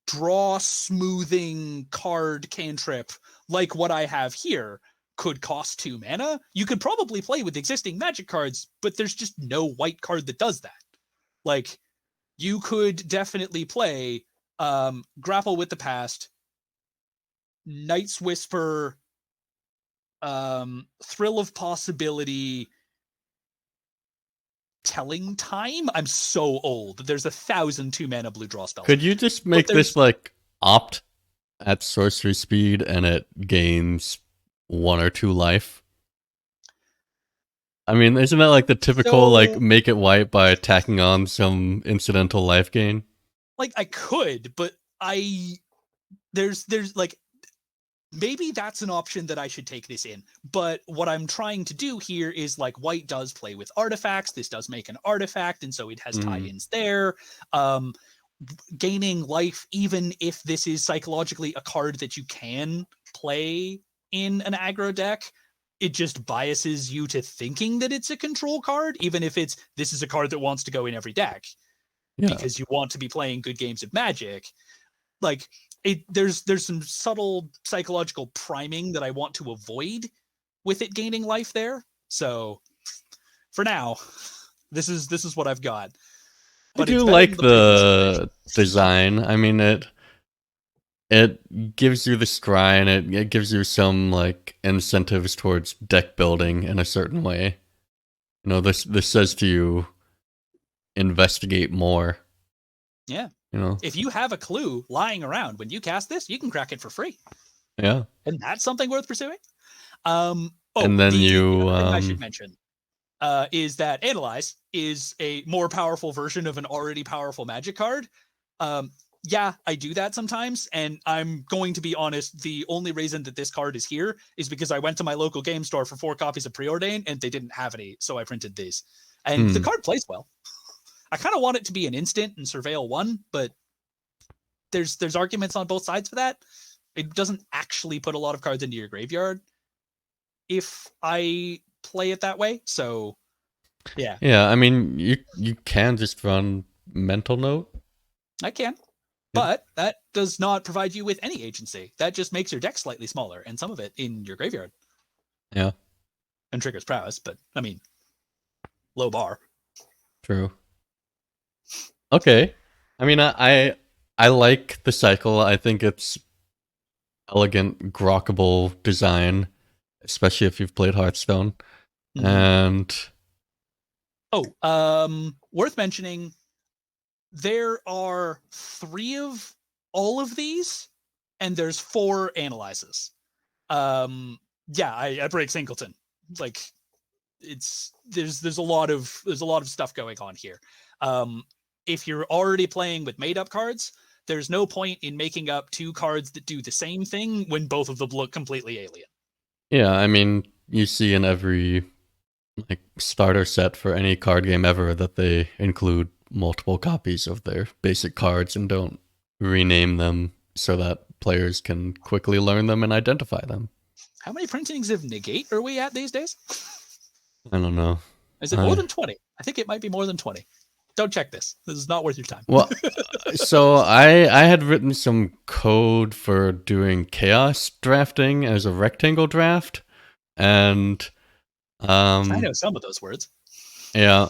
draw smoothing card cantrip, like what I have here, could cost 2 mana, you could probably play with existing Magic cards, but there's just no white card that does that. Like, you could definitely play Grapple with the Past, Night's Whisper, Thrill of Possibility, Telling Time. I'm so old. There's 1,000 2-mana blue draw spells. Could you just make this like Opt at sorcery speed and it gains 1 or 2 life? I mean, isn't that like the typical like make it white by attacking on some incidental life gain? Like, I could, but there's like, maybe that's an option that I should take this in. But what I'm trying to do here is, like, white does play with artifacts. This does make an artifact, and so it has tie-ins there. Gaining life, even if this is psychologically a card that you can play in an aggro deck, it just biases you to thinking that it's a control card, even if this is a card that wants to go in every deck. Yeah. Because you want to be playing good games of Magic. Like, there's some subtle psychological priming that I want to avoid with it gaining life there. So for now, this is what I've got. But I do like the design. I mean, it gives you the scry, and it gives you some like incentives towards deck building in a certain way. You know, this says to you, investigate more. Yeah. You know, if you have a clue lying around when you cast this, you can crack it for free. Yeah. And that's something worth pursuing. And then the other thing I should mention is that Analyze is a more powerful version of an already powerful Magic card. Yeah, I do that sometimes, and I'm going to be honest, the only reason that this card is here is because I went to my local game store for 4 copies of Preordain, and they didn't have any, so I printed these. And the card plays well. I kind of want it to be an instant and Surveil 1, but there's arguments on both sides for that. It doesn't actually put a lot of cards into your graveyard if I play it that way, so yeah. Yeah, I mean, you can just run Mental Note. I can. But that does not provide you with any agency. That just makes your deck slightly smaller, and some of it in your graveyard. Yeah. And triggers prowess, but, I mean, low bar. True. Okay. I mean, I like the cycle. I think it's elegant, grokkable design, especially if you've played Hearthstone. Mm-hmm. And... worth mentioning, there are 3 of all of these, and there's 4 analyzes. Yeah, I break Singleton. Like, there's a lot of stuff going on here. If you're already playing with made up cards, there's no point in making up 2 cards that do the same thing when both of them look completely alien. Yeah, I mean, you see in every like starter set for any card game ever that they include multiple copies of their basic cards and don't rename them so that players can quickly learn them and identify them. How many printings of Negate are we at these days? I don't know. Is it more than 20? I think it might be more than 20. Don't check this. This is not worth your time. Well, so I had written some code for doing chaos drafting as a rectangle draft, and I know some of those words. yeah,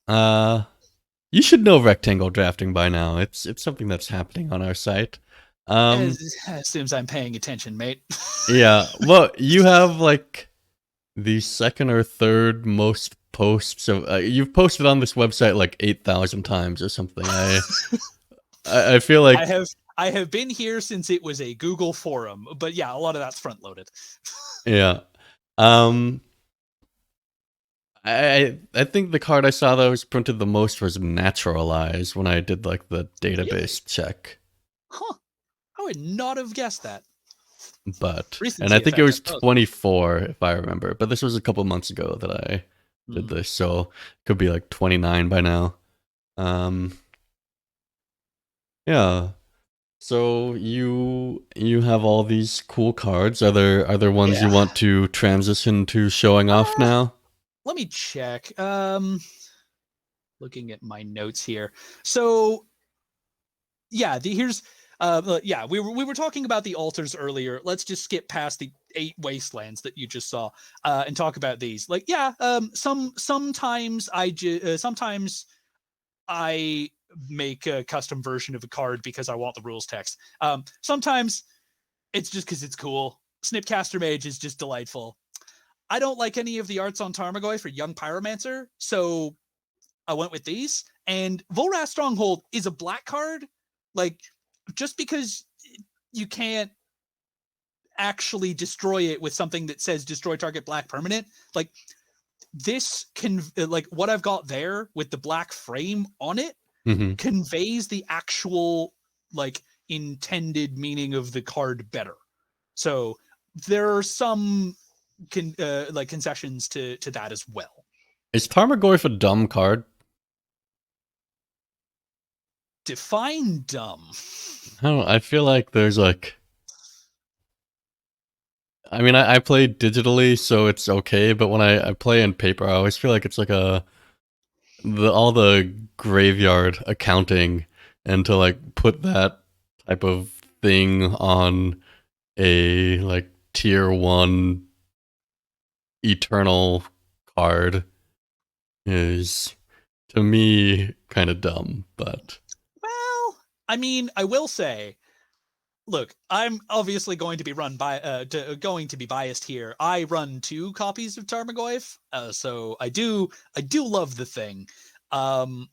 you should know rectangle drafting by now. It's something that's happening on our site. As soon as I'm paying attention, mate. Yeah, well, you have like the second or third most posts of you've posted on this website like 8,000 times or something. I feel like I have been here since it was a Google forum, but yeah, a lot of that's front loaded. Yeah. I think the card I saw that was printed the most was Naturalize when I did like the database check. Huh. I would not have guessed that. But Recency and I think it was effect, 24 if I remember. But this was a couple months ago that I did this, so it could be like 29 by now. Yeah. So you have all these cool cards. Are there ones you want to transition to showing off now? Let me check. Looking at my notes here. So yeah, here's yeah, we were talking about the altars earlier. Let's just skip past the 8 wastelands that you just saw and talk about these. Like, yeah, sometimes I make a custom version of a card because I want the rules text. Sometimes it's just because it's cool. Snipcaster Mage is just delightful. I don't like any of the arts on Tarmogoyf for Young Pyromancer, so I went with these. And Volrath Stronghold is a black card. Like, just because you can't actually destroy it with something that says destroy target black permanent, like, this can, like, what I've got there with the black frame on it conveys the actual, like, intended meaning of the card better. So there are some like concessions to that as well. Is Tarmogoyf a dumb card? Define dumb. I don't know. I feel like there's like, I mean, I play digitally, so it's okay. But when I play in paper, I always feel like it's like all the graveyard accounting, and to like put that type of thing on a like tier 1 eternal card is, to me, kind of dumb. But well, I mean, I will say, look, I'm obviously going to be biased here. I run 2 copies of Tarmogoyf, so I do love the thing. I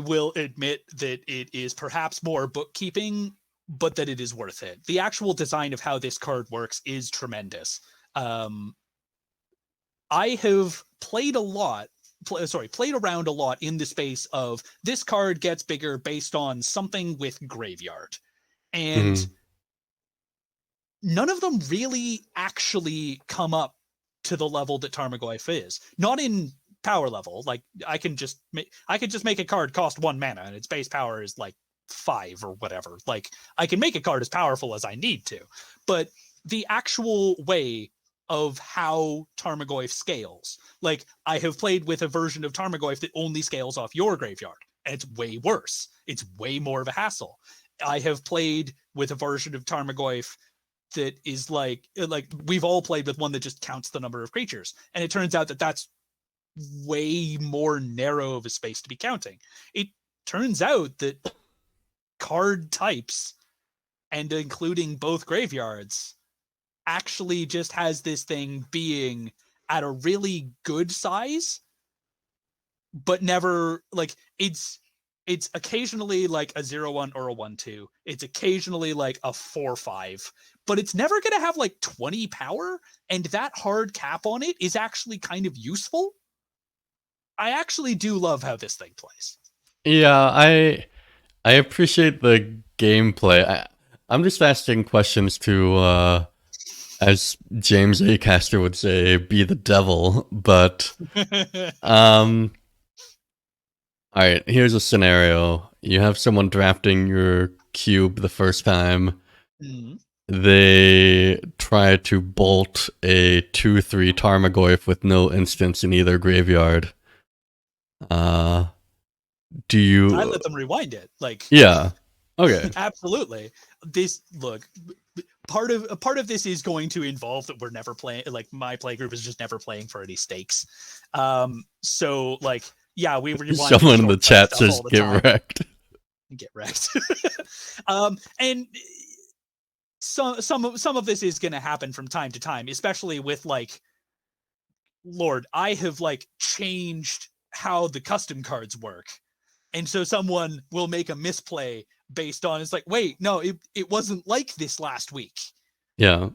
will admit that it is perhaps more bookkeeping, but that it is worth it. The actual design of how this card works is tremendous. I have played around a lot in the space of this card gets bigger based on something with graveyard. And none of them really actually come up to the level that Tarmogoyf is. Not in power level. Like, I could just make a card cost 1 mana and its base power is like 5 or whatever. Like, I can make a card as powerful as I need to. But the actual way of how Tarmogoyf scales, like, I have played with a version of Tarmogoyf that only scales off your graveyard, and it's way worse. It's way more of a hassle. I have played with a version of Tarmogoyf that is like we've all played with one that just counts the number of creatures, and it turns out that that's way more narrow of a space to be counting. It turns out that card types, and including both graveyards, actually just has this thing being at a really good size, but never, like, it's occasionally like a 0-1 or a 1-2. It's occasionally like a 4-5, but it's never going to have like 20 power, and that hard cap on it is actually kind of useful. I actually do love how this thing plays. Yeah, I appreciate the gameplay. I'm just asking questions to as James Acaster would say, be the devil. But all right, here's a scenario. You have someone drafting your cube the first time. Mhm. They try to bolt a 2/3 Tarmogoyf with no instance in either graveyard. Do I you? let them rewind it. Like, Yeah. Okay. absolutely. This look. Part of this is going to involve that we're never playing. Like, my play group is just never playing for any stakes. So like, yeah, we rewind the Someone in the short chat stuff says all the get time. wrecked. Get wrecked. And some of this is going to happen from time to time, especially with like, Lord, I have like changed how the custom cards work. And so someone will make a misplay based on, it's like, wait, no, it wasn't like this last week. Yeah.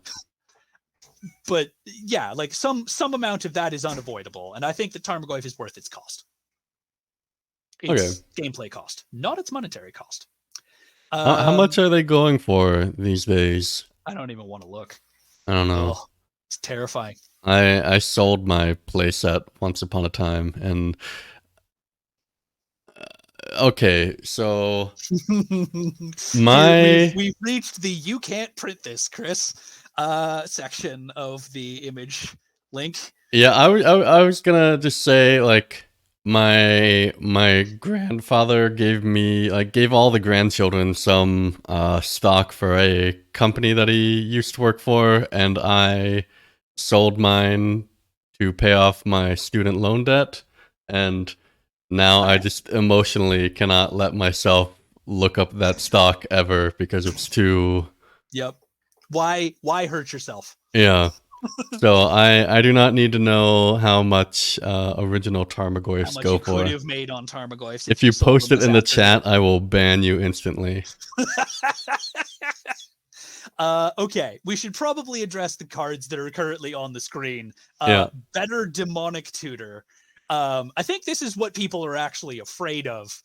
But yeah, like some amount of that is unavoidable. And I think that Tarmogoyf is worth its cost. Okay. Its gameplay cost, not its monetary cost. How much are they going for these days? I don't even want to look. I don't know. Ugh, it's terrifying. I sold my playset once upon a time, and okay, so we've my reached the "you can't print this, Chris" section of the image link. yeah, I was gonna just say like my grandfather gave all the grandchildren some stock for a company that he used to work for, and I sold mine to pay off my student loan debt, and now I Okay. just emotionally cannot let myself look up that stock ever because it's too. Yep. Why hurt yourself? Yeah. So I do not need to know how much original How Tarmogoyfs much go you could for. have made on Tarmogoyfs If if you you sold post them it this in the afternoon. chat, I will ban you instantly. Okay, we should probably address the cards that are currently on the screen. Yeah. Better Demonic Tutor. I think this is what people are actually afraid of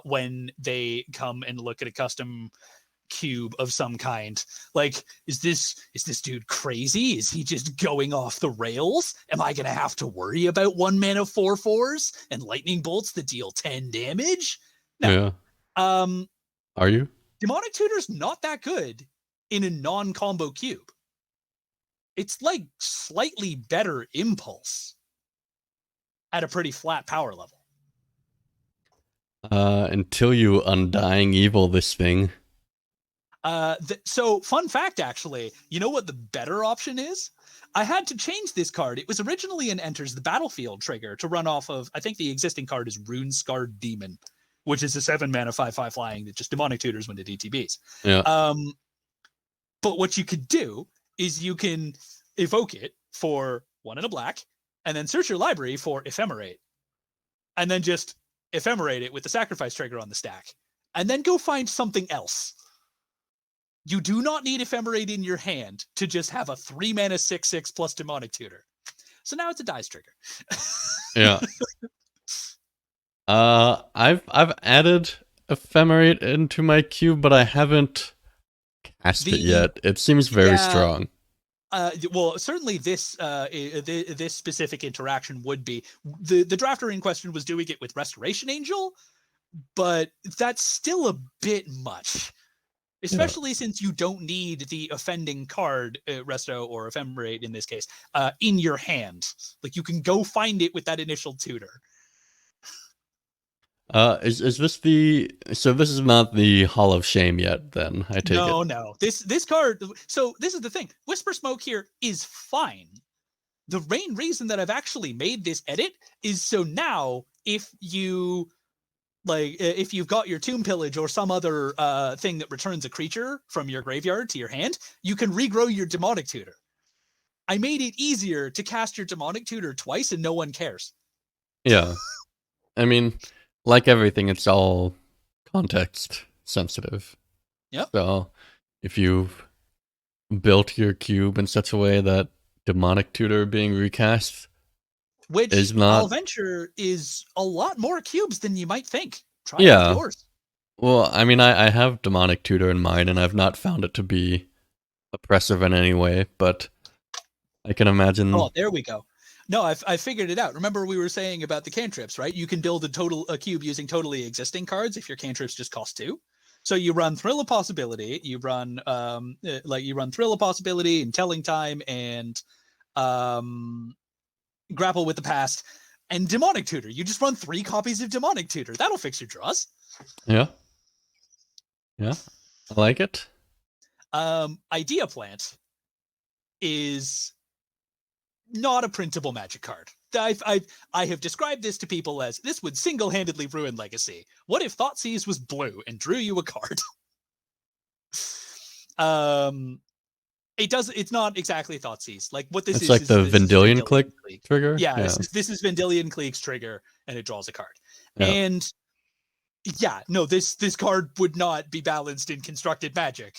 when they come and look at a custom cube of some kind. Like, is this dude crazy? Is he just going off the rails? Am I gonna have to worry about 1 mana 4/4s and lightning bolts that deal 10 damage? No. Yeah. Um, Are you? Demonic Tutor's not that good in a non-combo cube. It's like slightly better Impulse at a pretty flat power level. Until you Undying Evil this thing. So fun fact, actually, you know what the better option is? I had to change this card. It was originally an enters the battlefield trigger to run off of, I think the existing card is Rune Scarred Demon, which is a 7 mana 5/5 flying that just demonic tutors when it DTBs. Yeah. But what you could do is you can evoke it for 1 and a black, and then search your library for Ephemerate, and then just Ephemerate it with the sacrifice trigger on the stack, and then go find something else. You do not need Ephemerate in your hand to just have a 3 mana 6/6 plus demonic tutor. So now it's a dice trigger. Yeah. I've added Ephemerate into my cube, but I haven't cast it yet. It seems very strong. Well, certainly this this specific interaction would be the drafter in question was doing it with Restoration Angel, but that's still a bit much, especially since you don't need the offending card, Resto or Ephemerate in this case, in your hand. Like, you can go find it with that initial tutor. Is this the so this is not the Hall of Shame yet? Then I take it. No. This card. So this is the thing. Whisper Smoke here is fine. The main reason that I've actually made this edit is so now if you if you've got your Tomb Pillage or some other thing that returns a creature from your graveyard to your hand, you can regrow your Demonic Tutor. I made it easier to cast your Demonic Tutor twice and no one cares. Yeah. I mean, like everything, it's all context sensitive. Yep. So if you've built your cube in such a way that Demonic Tutor being recast, which is not... I'll venture is a lot more cubes than you might think. Try Yeah. it with yours. Well, I mean, I have Demonic Tutor in mind, and I've not found it to be oppressive in any way, but I can imagine. Oh, there we go. No, I figured it out. Remember we were saying about the cantrips, right? You can build a cube using totally existing cards if your cantrips just cost 2. So you run Thrill of Possibility, you run Thrill of Possibility and Telling Time and um Grapple with the Past and Demonic Tutor. You just run 3 copies of Demonic Tutor. That'll fix your draws. Yeah. Yeah. I like it. Idea Plant is not a printable Magic card. I have described this to people as this would single-handedly ruin Legacy. What if Thoughtseize was blue and drew you a card? It's not exactly Thoughtseize. Like what this It's is like the this is Vendilion click Clique. trigger. Yeah, this is Vendilion Clique's trigger, and it draws a card. Yeah. And yeah, no, this card would not be balanced in constructed Magic.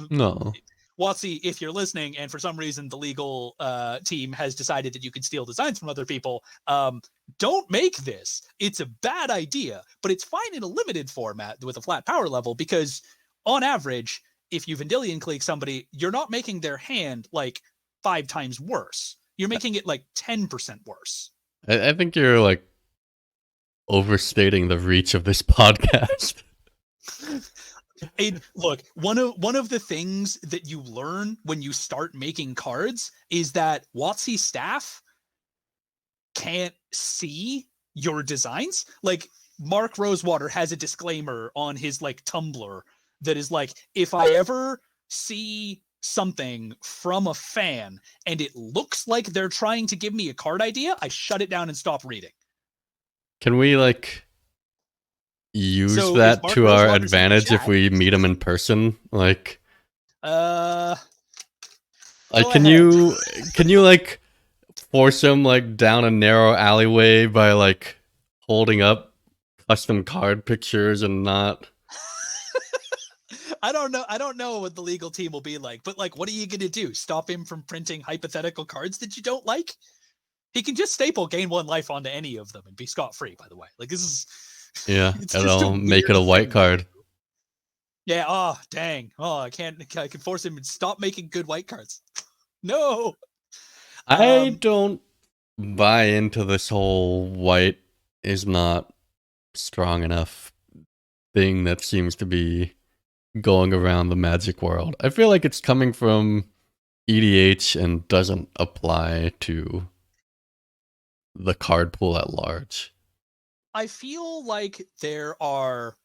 No. WotC, if you're listening, and for some reason the legal team has decided that you can steal designs from other people, don't make this. It's a bad idea, but it's fine in a limited format with a flat power level because, on average, if you Vendilion Clique somebody, you're not making their hand like 5 times worse. You're making it like 10% worse. I think you're like overstating the reach of this podcast. Look, one of the things that you learn when you start making cards is that WotC staff can't see your designs. Like Mark Rosewater has a disclaimer on his like Tumblr that is like, if I ever see something from a fan and it looks like they're trying to give me a card idea, I shut it down and stop reading. Can we like use that to our advantage if we meet him in person? Like, can you like force him like down a narrow alleyway by like holding up custom card pictures and not? I don't know what the legal team will be like, but like, what are you gonna do? Stop him from printing hypothetical cards that you don't like? He can just staple Gain 1 life onto any of them and be scot-free, by the way. Like, this is... Yeah, and I'll make it a white card. Yeah, oh, dang. Oh, I can force him to stop making good white cards. No! I don't buy into this whole white is not strong enough thing that seems to be going around the Magic world. I feel like it's coming from EDH and doesn't apply to the card pool at large. I feel like there are,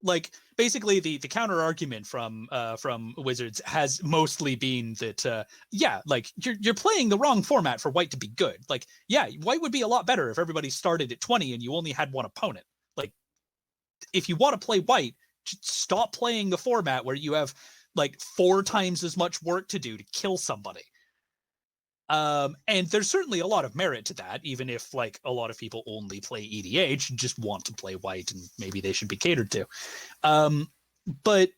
like, basically the counter argument from Wizards has mostly been that yeah, like you're playing the wrong format for white to be good. Like, yeah, white would be a lot better if everybody started at 20 and you only had one opponent. Like, if you want to play white, just stop playing the format where you have like 4 times as much work to do to kill somebody. And there's certainly a lot of merit to that, even if like a lot of people only play EDH and just want to play white and maybe they should be catered to. But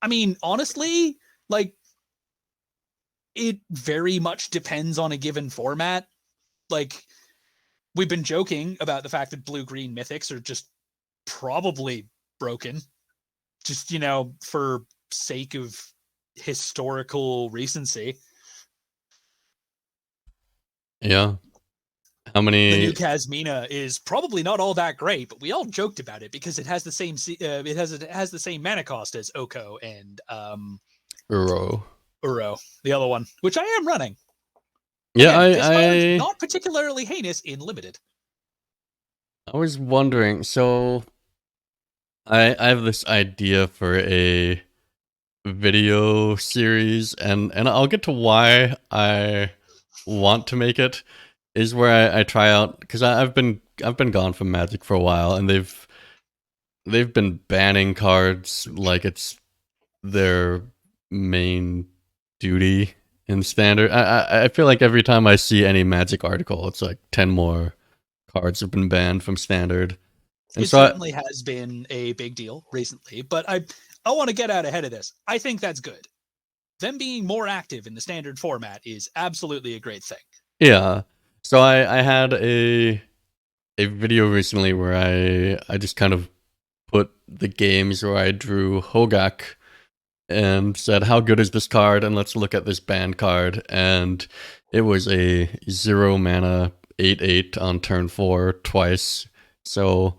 I mean, honestly, like it very much depends on a given format. Like we've been joking about the fact that blue-green mythics are just probably broken, just, you know, for sake of historical recency. Yeah. How many? The new Kazmina is probably not all that great, but we all joked about it because it has the same it has the same mana cost as Oko and Uro, the other one, which I am running. Yeah, again, this card is not particularly heinous in limited. I was wondering, so I have this idea for a video series, and I'll get to why I want to make it. Is where I try out, because I've been gone from Magic for a while, and they've been banning cards like it's their main duty in Standard. I feel like every time I see any Magic article, it's like 10 more cards have been banned from Standard. And it so certainly has been a big deal recently, but I want to get out ahead of this. I think that's good. Them being more active in the Standard format is absolutely a great thing. Yeah. So I had a video recently where I just kind of put the games where I drew Hogak and said, "How good is this card?" And let's look at this banned card. And it was a 0 mana 8/8 on turn 4 twice. So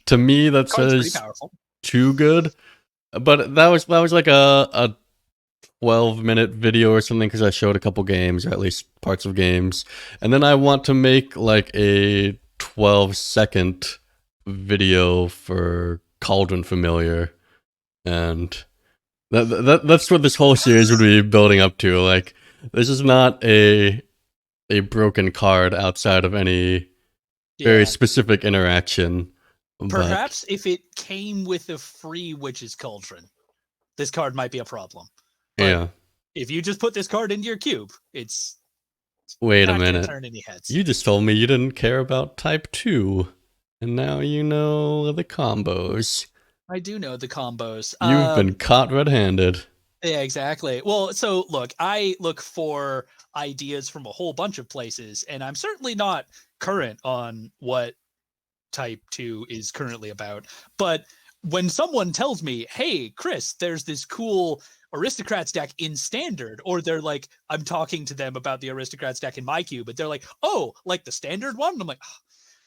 to me, that Card's pretty says powerful. too good. But that was like a 12-minute video or something, because I showed a couple games, or at least parts of games. And then I want to make like a 12-second video for Cauldron Familiar. And that's what this whole series would be building up to. Like, this is not a broken card outside of any very Yeah. specific interaction. But Perhaps if it came with a free Witch's Cauldron, this card might be a problem. But yeah, if you just put this card into your cube, it's wait a not going to minute. turn any heads. You just told me you didn't care about type 2, and now you know the combos. I do know the combos. You've been caught red-handed. Yeah, exactly. Well, so look, I look for ideas from a whole bunch of places, and I'm certainly not current on what type 2 is currently about. But when someone tells me, hey, Chris, there's this cool Aristocrats deck in standard, or they're like, I'm talking to them about the Aristocrats deck in my cube, but they're like, oh, like the standard one? And I'm like, oh,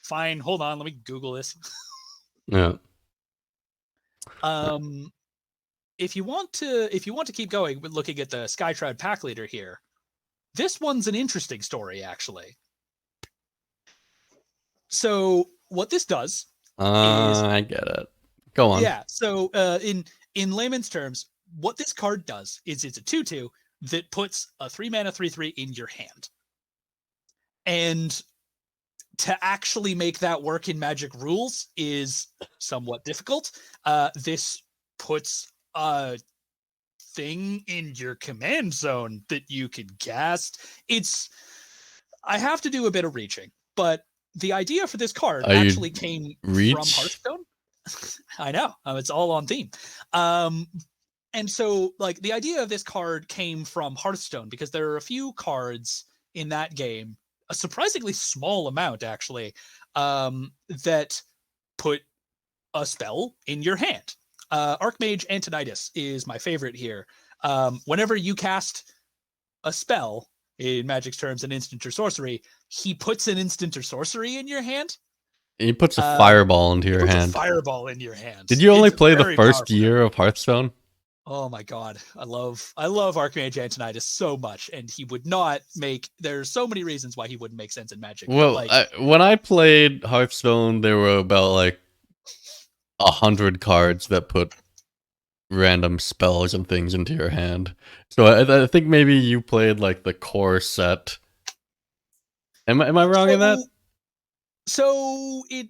fine, hold on, let me Google this. Yeah. If you want to keep going with looking at the Skyshroud pack leader here, this one's an interesting story, actually. So what this does is, I get it. Go on. yeah. So in layman's terms, what this card does is it's a 2/2 that puts a 3-mana 3/3 in your hand, and to actually make that work in Magic rules is somewhat difficult. This puts a thing in your command zone that you can cast. I have to do a bit of reaching, but the idea for this card actually came from Hearthstone. I know, it's all on theme. And so, like, the idea of this card came from Hearthstone because there are a few cards in that game, a surprisingly small amount actually, that put a spell in your hand. Archmage Antonidas is my favorite here. Whenever you cast a spell, in Magic's terms, an instant or sorcery, he puts an instant or sorcery in your hand. He puts a fireball into your hand. A fireball in your hand. Did you only play the first year of Hearthstone? Oh my god, I love Archmage Antonidas so much, and he would not make. There's so many reasons why he wouldn't make sense in Magic. Well, like, when I played Hearthstone, there were about like 100 cards that put random spells and things into your hand. So I think maybe you played like the core set. Am I wrong in that? So it.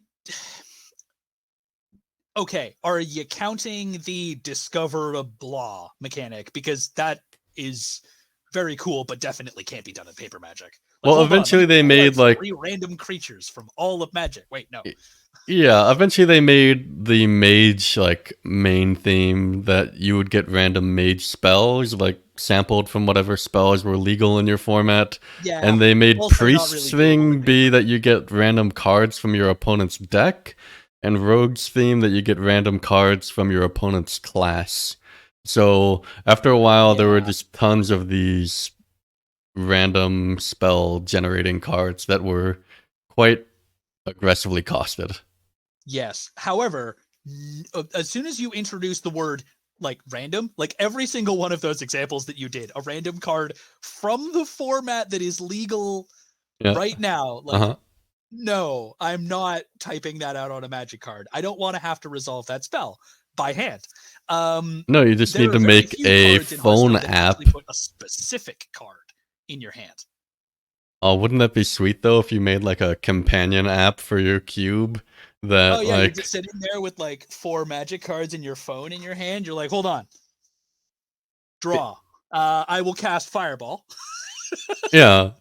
Okay, are you counting the discover a blah mechanic? Because that is very cool, but definitely can't be done in paper Magic. Like, well, eventually they made like 3 random creatures from all of Magic. Wait, no. Yeah, eventually they made the mage like main theme that you would get random mage spells like sampled from whatever spells were legal in your format. Yeah. And they made priest's thing be that you get random cards from your opponent's deck, and rogue's theme that you get random cards from your opponent's class. So after a while, there were just tons of these random spell generating cards that were quite aggressively costed. Yes. However, as soon as you introduce the word like random, like every single one of those examples that you did, a random card from the format that is legal right now, like, no, I'm not typing that out on a Magic card. I don't want to have to resolve that spell by hand. No, you just need to make a phone app. Put a specific card in your hand. Oh, wouldn't that be sweet though if you made like a companion app for your cube that you're just sitting there with like 4 Magic cards in your phone in your hand. You're like, hold on. Draw. I will cast Fireball. Yeah.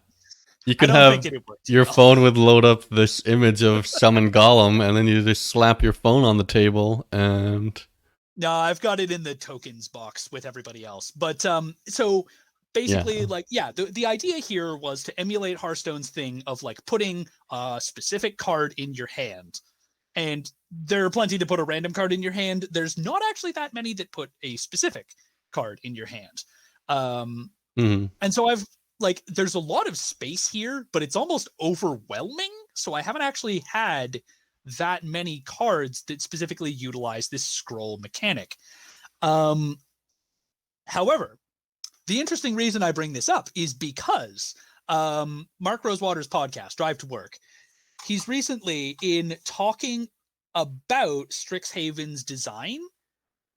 You could have your phone would load up this image of Summon Golem, and then you just slap your phone on the table and... No, I've got it in the tokens box with everybody else. But so basically, the idea here was to emulate Hearthstone's thing of like putting a specific card in your hand And there are plenty to put a random card in your hand. There's not actually that many that put a specific card in your hand. And so there's a lot of space here, but it's almost overwhelming. So I haven't actually had that many cards that specifically utilize this scroll mechanic. However, the interesting reason I bring this up is because Mark Rosewater's podcast, Drive to Work, he's recently, in talking about Strixhaven's design,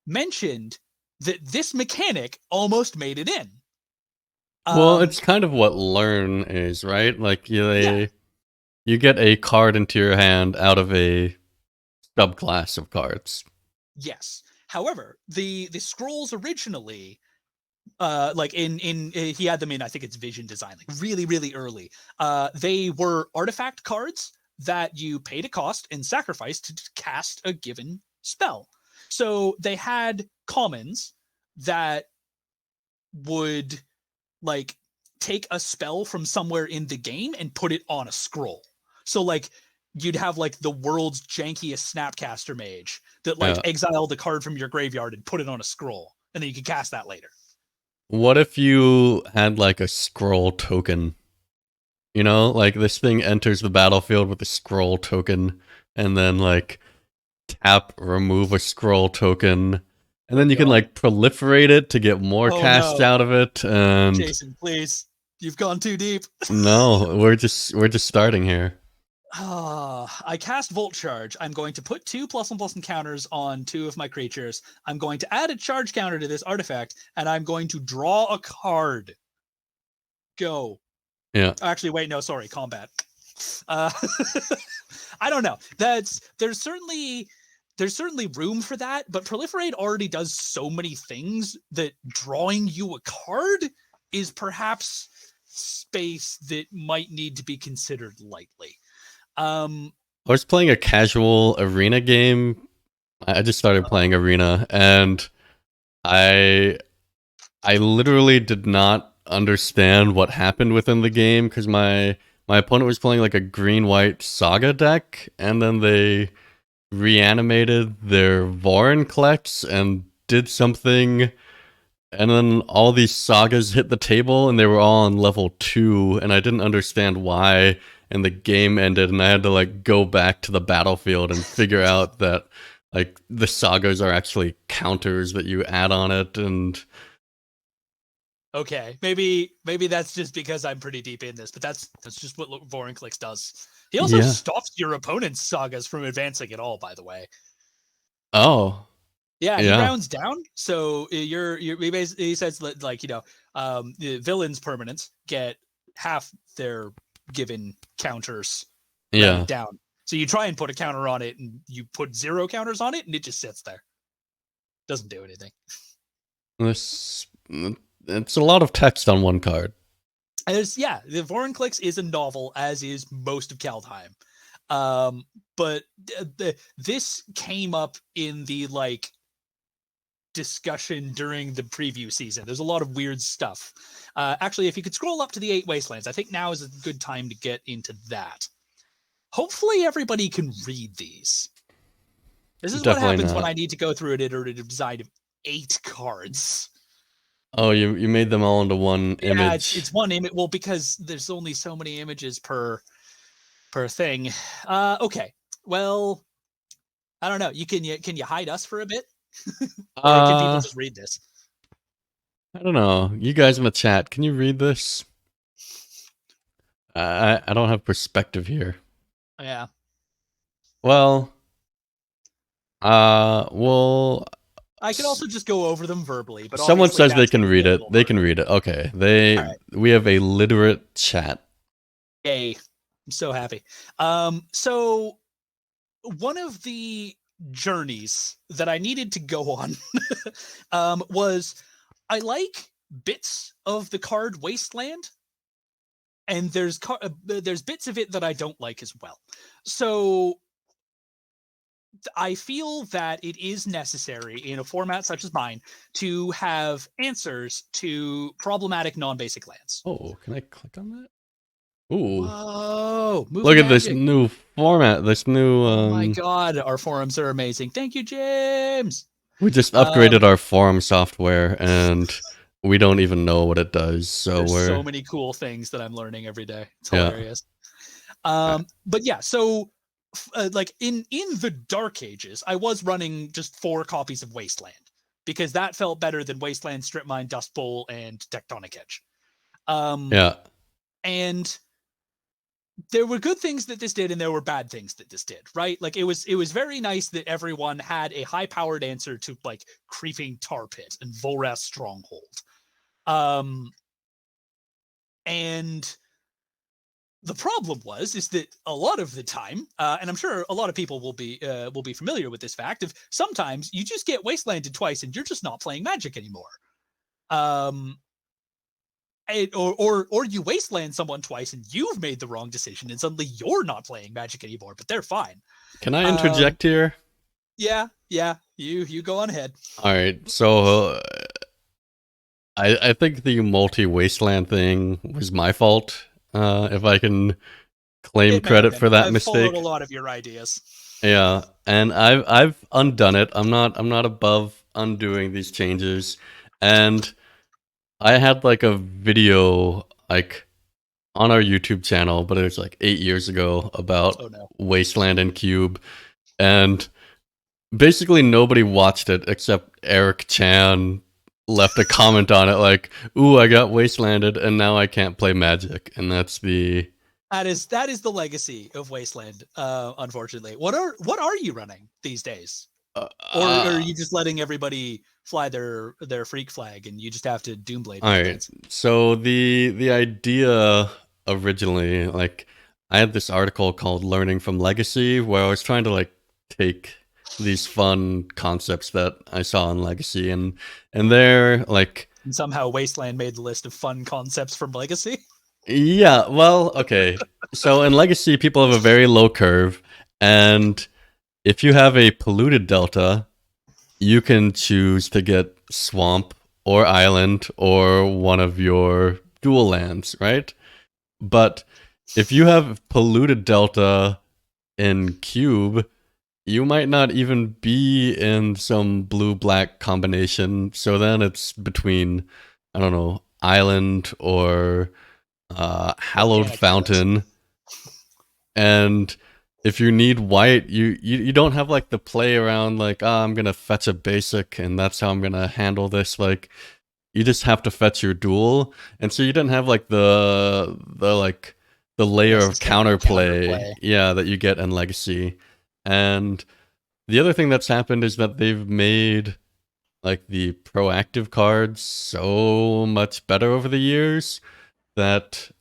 mentioned that this mechanic almost made it in. Well, it's kind of what learn is, right? Like Yeah. you get a card into your hand out of a subclass of cards. Yes. However, the scrolls originally, he had them in, I think it's Vision design, like really, really early. They were artifact cards that you paid a cost and sacrifice to cast a given spell. So they had commons that would like take a spell from somewhere in the game and put it on a scroll. So like you'd have like the world's jankiest Snapcaster mage that exiled a card from your graveyard and put it on a scroll, and then you could cast that later. What if you had like a scroll token? You know, like this thing enters the battlefield with a scroll token, and then like tap, remove a scroll token, and then you can like proliferate it to get more casts out of it. And Jason, please, you've gone too deep. No, we're just starting here. I cast Volt Charge. I'm going to put 2 +1/+1 counters on 2 of my creatures. I'm going to add a charge counter to this artifact, and I'm going to draw a card. Go. Yeah. Actually, wait, no, sorry, combat. I don't know. There's certainly room for that, but Proliferate already does so many things that drawing you a card is perhaps space that might need to be considered lightly. I was playing a casual arena game. I just started playing arena, and I literally did not understand what happened within the game because my opponent was playing like a green-white Saga deck, and then they reanimated their Vorinclex and did something, and then all these Sagas hit the table, and they were all on level 2, and I didn't understand why, and the game ended, and I had to like go back to the battlefield and figure out that like the Sagas are actually counters that you add on it. And okay, maybe that's just because I'm pretty deep in this, but that's just what Vorinclex does. He also stops your opponent's Sagas from advancing at all, by the way. Oh. Yeah, he rounds down. So he says like, the villains' permanents get half their given counters rounded down. So you try and put a counter on it, and you put 0 counters on it, and it just sits there. Doesn't do anything. It's a lot of text on one card. The Vorinclex is a novel, as is most of Kaldheim. But this came up in the like discussion during the preview season. There's a lot of weird stuff. Actually, if you could scroll up to the 8 Wastelands, I think now is a good time to get into that. Hopefully everybody can read these. This is Definitely what happens when I need to go through an iterative design of 8 cards. Oh, you made them all into one image. Yeah, it's one image. Well, because there's only so many images per thing. Okay. Well, I don't know. Can you hide us for a bit? Or can people just read this? I don't know. You guys in the chat, can you read this? I don't have perspective here. Yeah. Well, I could also just go over them verbally, but someone says they can read it. They can read it. Okay. We have a literate chat. Yay. I'm so happy. So one of the journeys that I needed to go on was I like bits of the card Wasteland, and there's bits of it that I don't like as well. So I feel that it is necessary in a format such as mine to have answers to problematic non-basic lands. Oh, can I click on that? Ooh. Whoa. Look at this new format, this new Oh my god, our forums are amazing. Thank you, James. we just upgraded our forum software and we don't even know what it does. So There's so we're many cool things that I'm learning every day. It's yeah. hilarious. But yeah, so like in the Dark Ages, I was running just 4 copies of Wasteland because that felt better than Wasteland, Strip Mine, Dust Bowl, and Tectonic Edge. Yeah. And there were good things that this did and there were bad things that this did, right? Like it was very nice that everyone had a high powered answer to like Creeping Tar Pit and Volrath Stronghold. And the problem is that a lot of the time, and I'm sure a lot of people will be familiar with this fact of sometimes you just get wastelanded twice and you're just not playing Magic anymore. Um, or you wasteland someone twice and you've made the wrong decision and suddenly you're not playing Magic anymore, but they're fine. Can I interject here? Yeah, you go on ahead. All right. So I think the multi wasteland thing was my fault. If I can claim It may have credit been. for that I've followed a mistake. lot of your ideas. Yeah, and I've undone it. I'm not above undoing these changes. And I had like a video like on our YouTube channel, but it was like 8 years ago about Oh no. Wasteland and Cube, and basically nobody watched it except Eric Chan left a comment on it like, "Ooh, I got wastelanded and now I can't play Magic." And that's the That is the legacy of Wasteland. Unfortunately, what are you running these days, uh, or are uh, you just letting everybody fly their freak flag and you just have to Doomblade all my right. things? So the idea originally, like, I had this article called "Learning from Legacy" where I was trying to like take these fun concepts that I saw in Legacy and they're like, And somehow Wasteland made the list of fun concepts from Legacy. yeah, well, okay. So in Legacy, people have a very low curve, and if you have a polluted delta, you can choose to get swamp or island or one of your dual lands, right? But if you have polluted delta in cube, you might not even be in some blue black combination. So then it's between, I don't know, island or hallowed Organic Forest. fountain. And if you need white, you don't have like the play around like, ah, I'm gonna fetch a basic and that's how I'm gonna handle this. Like, you just have to fetch your duel, and so you didn't have like the layer of Necessary counterplay, counterplay. yeah, that you get in Legacy. And the other thing that's happened is that they've made like the proactive cards so much better over the years that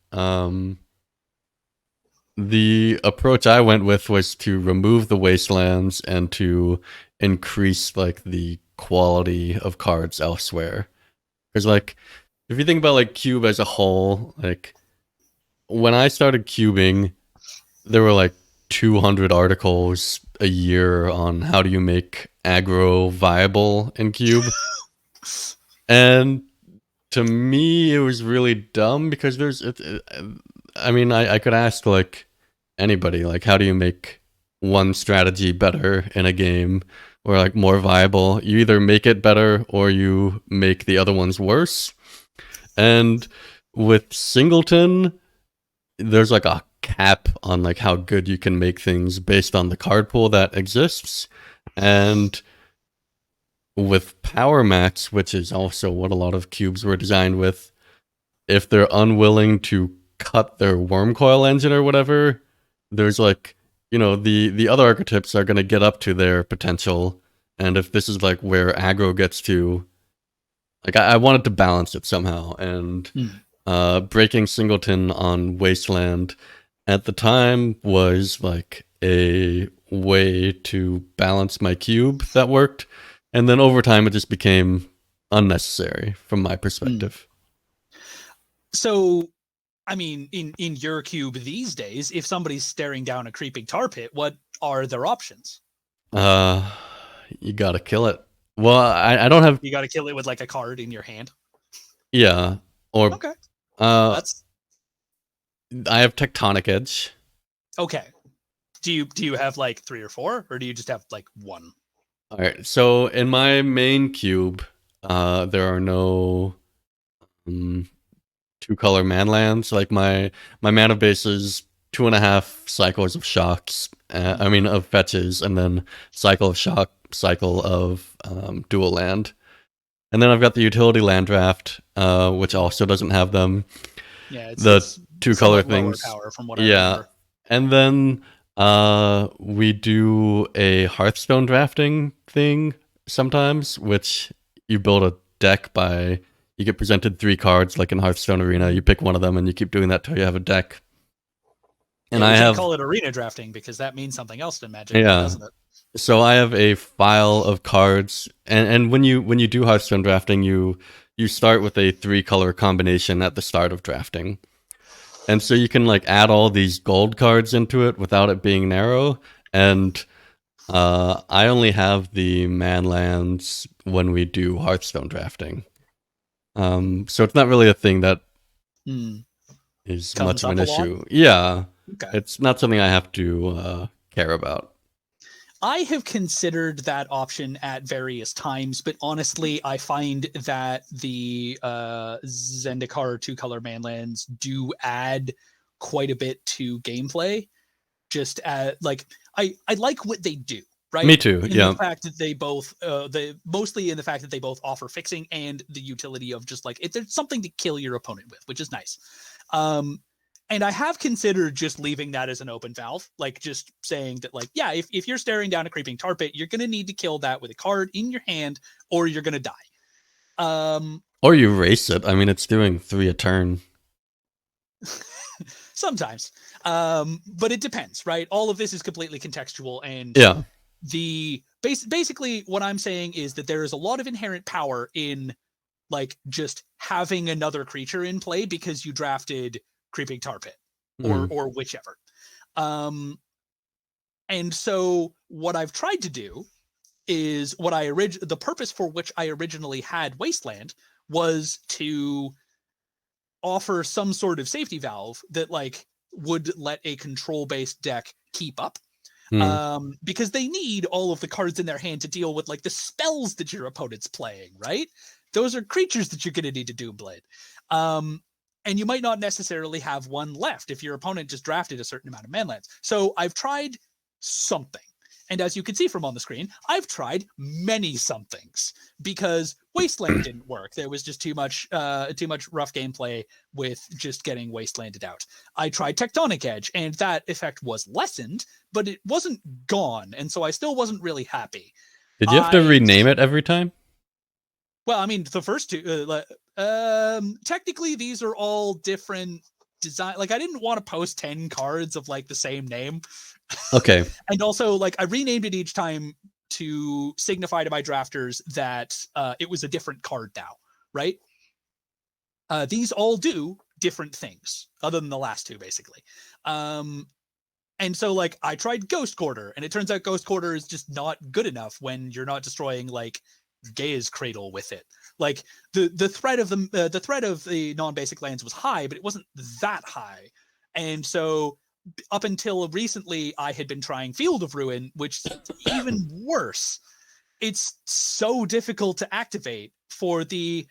the approach I went with was to remove the wastelands and to increase like the quality of cards elsewhere. Because like if you think about like cube as a whole, like when I started cubing, there were like 200 articles a year on how do you make aggro viable in cube. And to me it was really dumb because I mean I could ask like anybody like how do you make one strategy better in a game or like more viable. You either make it better or you make the other ones worse. And with singleton there's like a cap on like how good you can make things based on the card pool that exists. And with Power Max, which is also what a lot of cubes were designed with, if they're unwilling to cut their worm coil engine or whatever, there's like, the other archetypes are going to get up to their potential. And if this is like where aggro gets to, like I wanted to balance it somehow. And Hmm. breaking singleton on Wasteland at the time was like a way to balance my cube that worked. And then over time, it just became unnecessary from my Hmm. perspective. So, I mean, in your cube these days, if somebody's staring down a creeping tar pit, what are their options? Uh, you gotta kill it. Well, I don't have, You got to kill it with like a card in your hand. yeah, or Okay, uh, that's I have Tectonic Edge. okay. Do you have like 3 or 4, or do you just have like 1? All right. So in my main cube, there are no two color manlands. Like my mana base is 2.5 cycles of shocks. I mean of fetches, and then cycle of shock, cycle of dual land. And then I've got the utility land draft, which also doesn't have them. Yeah, The it's two color somewhat lower things. power from what I Yeah. remember. And then we do a Hearthstone drafting thing sometimes, which you build a deck by you get presented 3 cards like in Hearthstone Arena. You pick one of them and you keep doing that till you have a deck. And Yeah, I we can't have call it arena drafting because that means something else in Magic now, yeah. doesn't it? So I have a file of cards, and when you do Hearthstone drafting, you start with a 3 color combination at the start of drafting. And so you can like add all these gold cards into it without it being narrow. And I only have the manlands when we do Hearthstone drafting. So it's not really a thing that is much Comes of up an a lot. issue. Yeah, Okay. it's not something I have to care about. I have considered that option at various times, but honestly, I find that the Zendikar 2 color manlands do add quite a bit to gameplay. Just like I like what they do, Me right? too. In the Yeah. fact that they both mostly in the fact that they both offer fixing and the utility of just like if there's something to kill your opponent with, which is nice. And I have considered just leaving that as an open valve, like just saying that, like, yeah, if you're staring down a creeping tar pit, you're going to need to kill that with a card in your hand, or you're going to die. Or you race it. I mean, it's doing 3 a turn. Sometimes, but it depends, right? All of this is completely contextual, and Yeah. the basically what I'm saying is that there is a lot of inherent power in like just having another creature in play because you drafted creeping tar pit or whichever. And so what I've tried to do is the purpose for which I originally had Wasteland was to offer some sort of safety valve that like would let a control based deck keep up. Because they need all of the cards in their hand to deal with like the spells that your opponent's playing, right? Those are creatures that you're going to need to Doomblade. And you might not necessarily have one left if your opponent just drafted a certain amount of manlands. So I've tried something. And as you can see from on the screen, I've tried many somethings because Wasteland didn't work. There was just too much rough gameplay with just getting Wastelanded out. I tried Tectonic Edge, and that effect was lessened, but it wasn't gone, and so I still wasn't really happy. Did you have to rename it every time? Well, I mean, the first 2, technically these are all different design. Like, I didn't want to post 10 cards of like the same name. Okay. And also, like, I renamed it each time to signify to my drafters that it was a different card now, right? These all do different things, other than the last 2, basically. And so, like, I tried Ghost Quarter, and it turns out Ghost Quarter is just not good enough when you're not destroying, like, Gaia's Cradle with it. Like, the threat of the non-basic lands was high, but it wasn't that high. And so up until recently, I had been trying Field of Ruin, which is even worse. It's so difficult to activate for the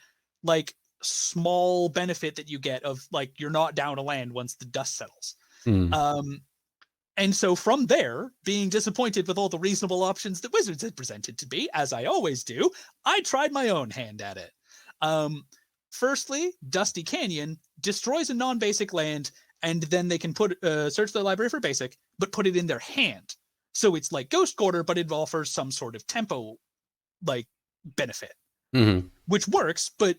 like small benefit that you get of like you're not down a land once the dust settles. And so from there, being disappointed with all the reasonable options that Wizards had presented to me, as I always do, I tried my own hand at it. Firstly, Dusty Canyon destroys a non-basic land, and then they can put search their library for basic, but put it in their hand. So it's like Ghost Quarter, but it offers some sort of tempo like benefit, which works, but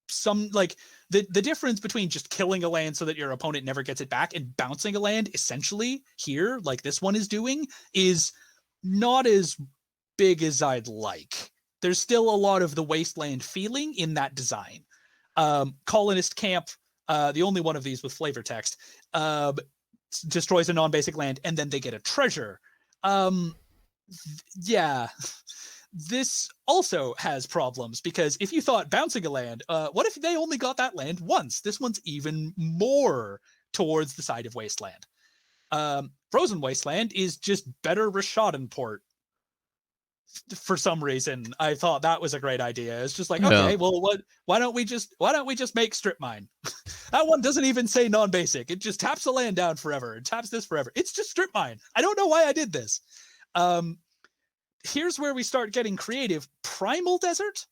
some like the difference between just killing a land so that your opponent never gets it back and bouncing a land essentially here, like this one is doing, is not as big as I'd like. There's still a lot of the wasteland feeling in that design. Colonist Camp, the only one of these with flavor text, destroys a non-basic land and then they get a treasure. Yeah. This also has problems because if you thought bouncing a land, what if they only got that land once? This one's even more towards the side of Wasteland. Frozen Wasteland is just better Rishadan port. For some reason, I thought that was a great idea. It's just like, okay, well, why don't we just make Strip Mine? That one doesn't even say non-basic. It just taps the land down forever. It taps this forever. It's just Strip Mine. I don't know why I did this. Here's where we start getting creative. Primal Desert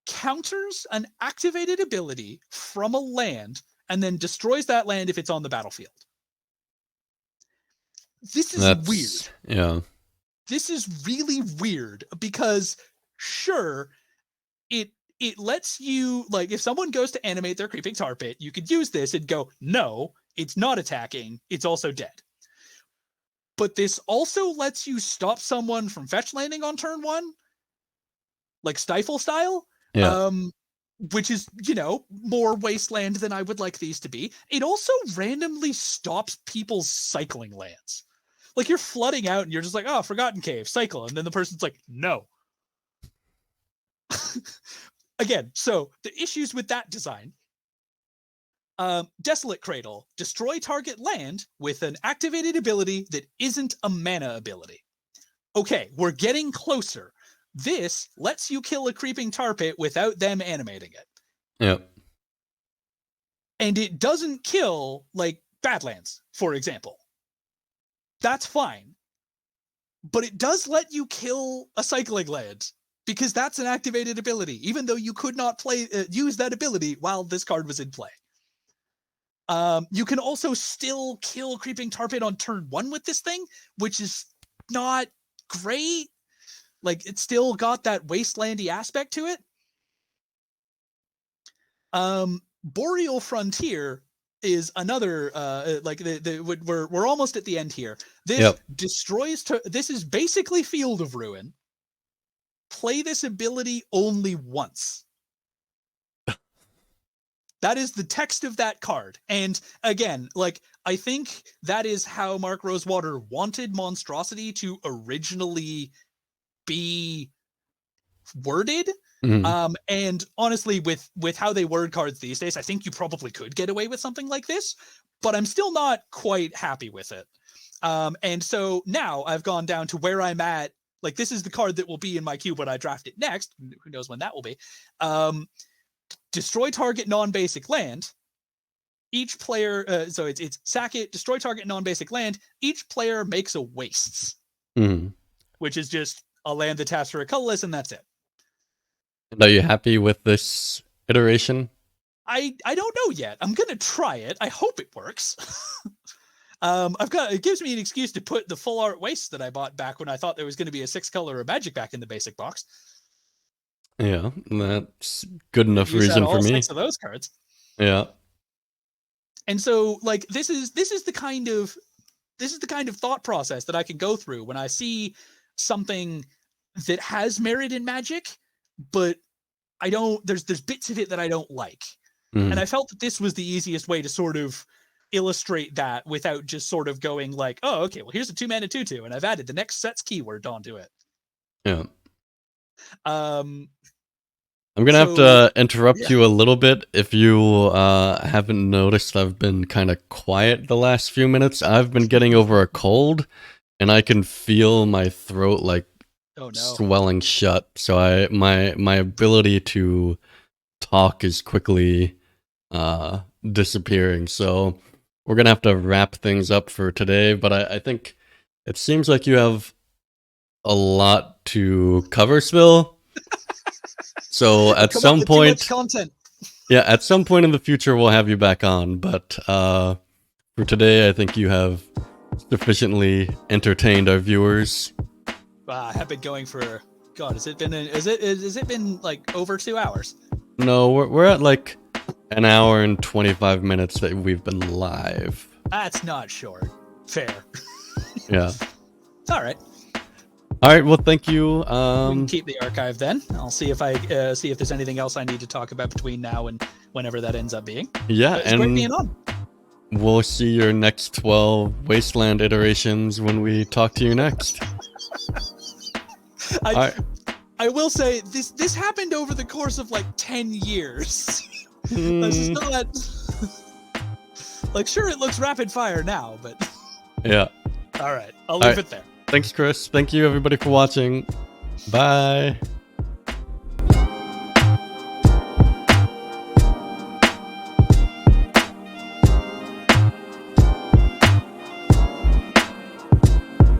counters an activated ability from a land and then destroys that land if it's on the battlefield. This is weird. Yeah. This is really weird because sure, it lets you, like, if someone goes to animate their Creeping Tar Pit, you could use this and go, no, it's not attacking. It's also dead. But this also lets you stop someone from fetch landing on turn 1, like Stifle style. Yeah. Which is, more wasteland than I would like these to be. It also randomly stops people's cycling lands. Like, you're flooding out and you're just like, oh, Forgotten Cave, cycle. And then the person's like, no. Again, so the issues with that design. Desolate Cradle. Destroy target land with an activated ability that isn't a mana ability. Okay, we're getting closer. This lets you kill a Creeping Tar Pit without them animating it. Yep. And it doesn't kill, like, Badlands, for example. That's fine. But it does let you kill a cycling land, because that's an activated ability, even though you could not use that ability while this card was in play. You can also still kill Creeping Tar Pit on turn 1 with this thing, which is not great. Like, it's still got that wastelandy aspect to it. Boreal Frontier is another, we're almost at the end here. This destroys, this is basically Field of Ruin. Play this ability only once. That is the text of that card. And again, like, I think that is how Mark Rosewater wanted Monstrosity to originally be worded. Mm-hmm. And honestly, with how they word cards these days, I think you probably could get away with something like this, but I'm still not quite happy with it. And so now I've gone down to where I'm at. Like, this is the card that will be in my queue when I draft it next. Who knows when that will be? Destroy target non-basic land. Each player, so it's sack it, destroy target non-basic land. Each player makes a wastes, which is just a land that taps for a colorless, and that's it. And are you happy with this iteration? I don't know yet. I'm gonna try it. I hope it works. It gives me an excuse to put the full art wastes that I bought back when I thought there was going to be a 6-color or magic back in the basic box. Yeah, that's good enough Use reason all for me. 6 of those cards. Yeah. And so, like, this is the kind of thought process that I can go through when I see something that has merit in Magic, but I don't. There's bits of it that I don't like, and I felt that this was the easiest way to sort of illustrate that without just sort of going like, oh, okay, well, here's a 2-mana 2/2, and I've added the next set's keyword onto it. Yeah. I'm gonna have to interrupt you a little bit. If you haven't noticed, I've been kind of quiet the last few minutes. I've been getting over a cold, and I can feel my throat like swelling shut. So my ability to talk is quickly disappearing. So we're gonna have to wrap things up for today. But I think it seems like you have a lot to cover still. So at some point, at some point in the future, we'll have you back on. But for today, I think you have sufficiently entertained our viewers. I have been going for, God, has it been like over 2 hours? No, we're at like an hour and 25 minutes that we've been live. That's not short. Fair. Yeah. It's all right. All right, well, thank you. We can keep the archive then. I'll see if there's anything else I need to talk about between now and whenever that ends up being. Yeah, it's great being on. We'll see your next 12 Wasteland iterations when we talk to you next. I will say this happened over the course of like 10 years. This is not like, sure, it looks rapid fire now, but Yeah. All right. I'll leave right. it there. Thanks, Chris. Thank you, everybody, for watching. Bye.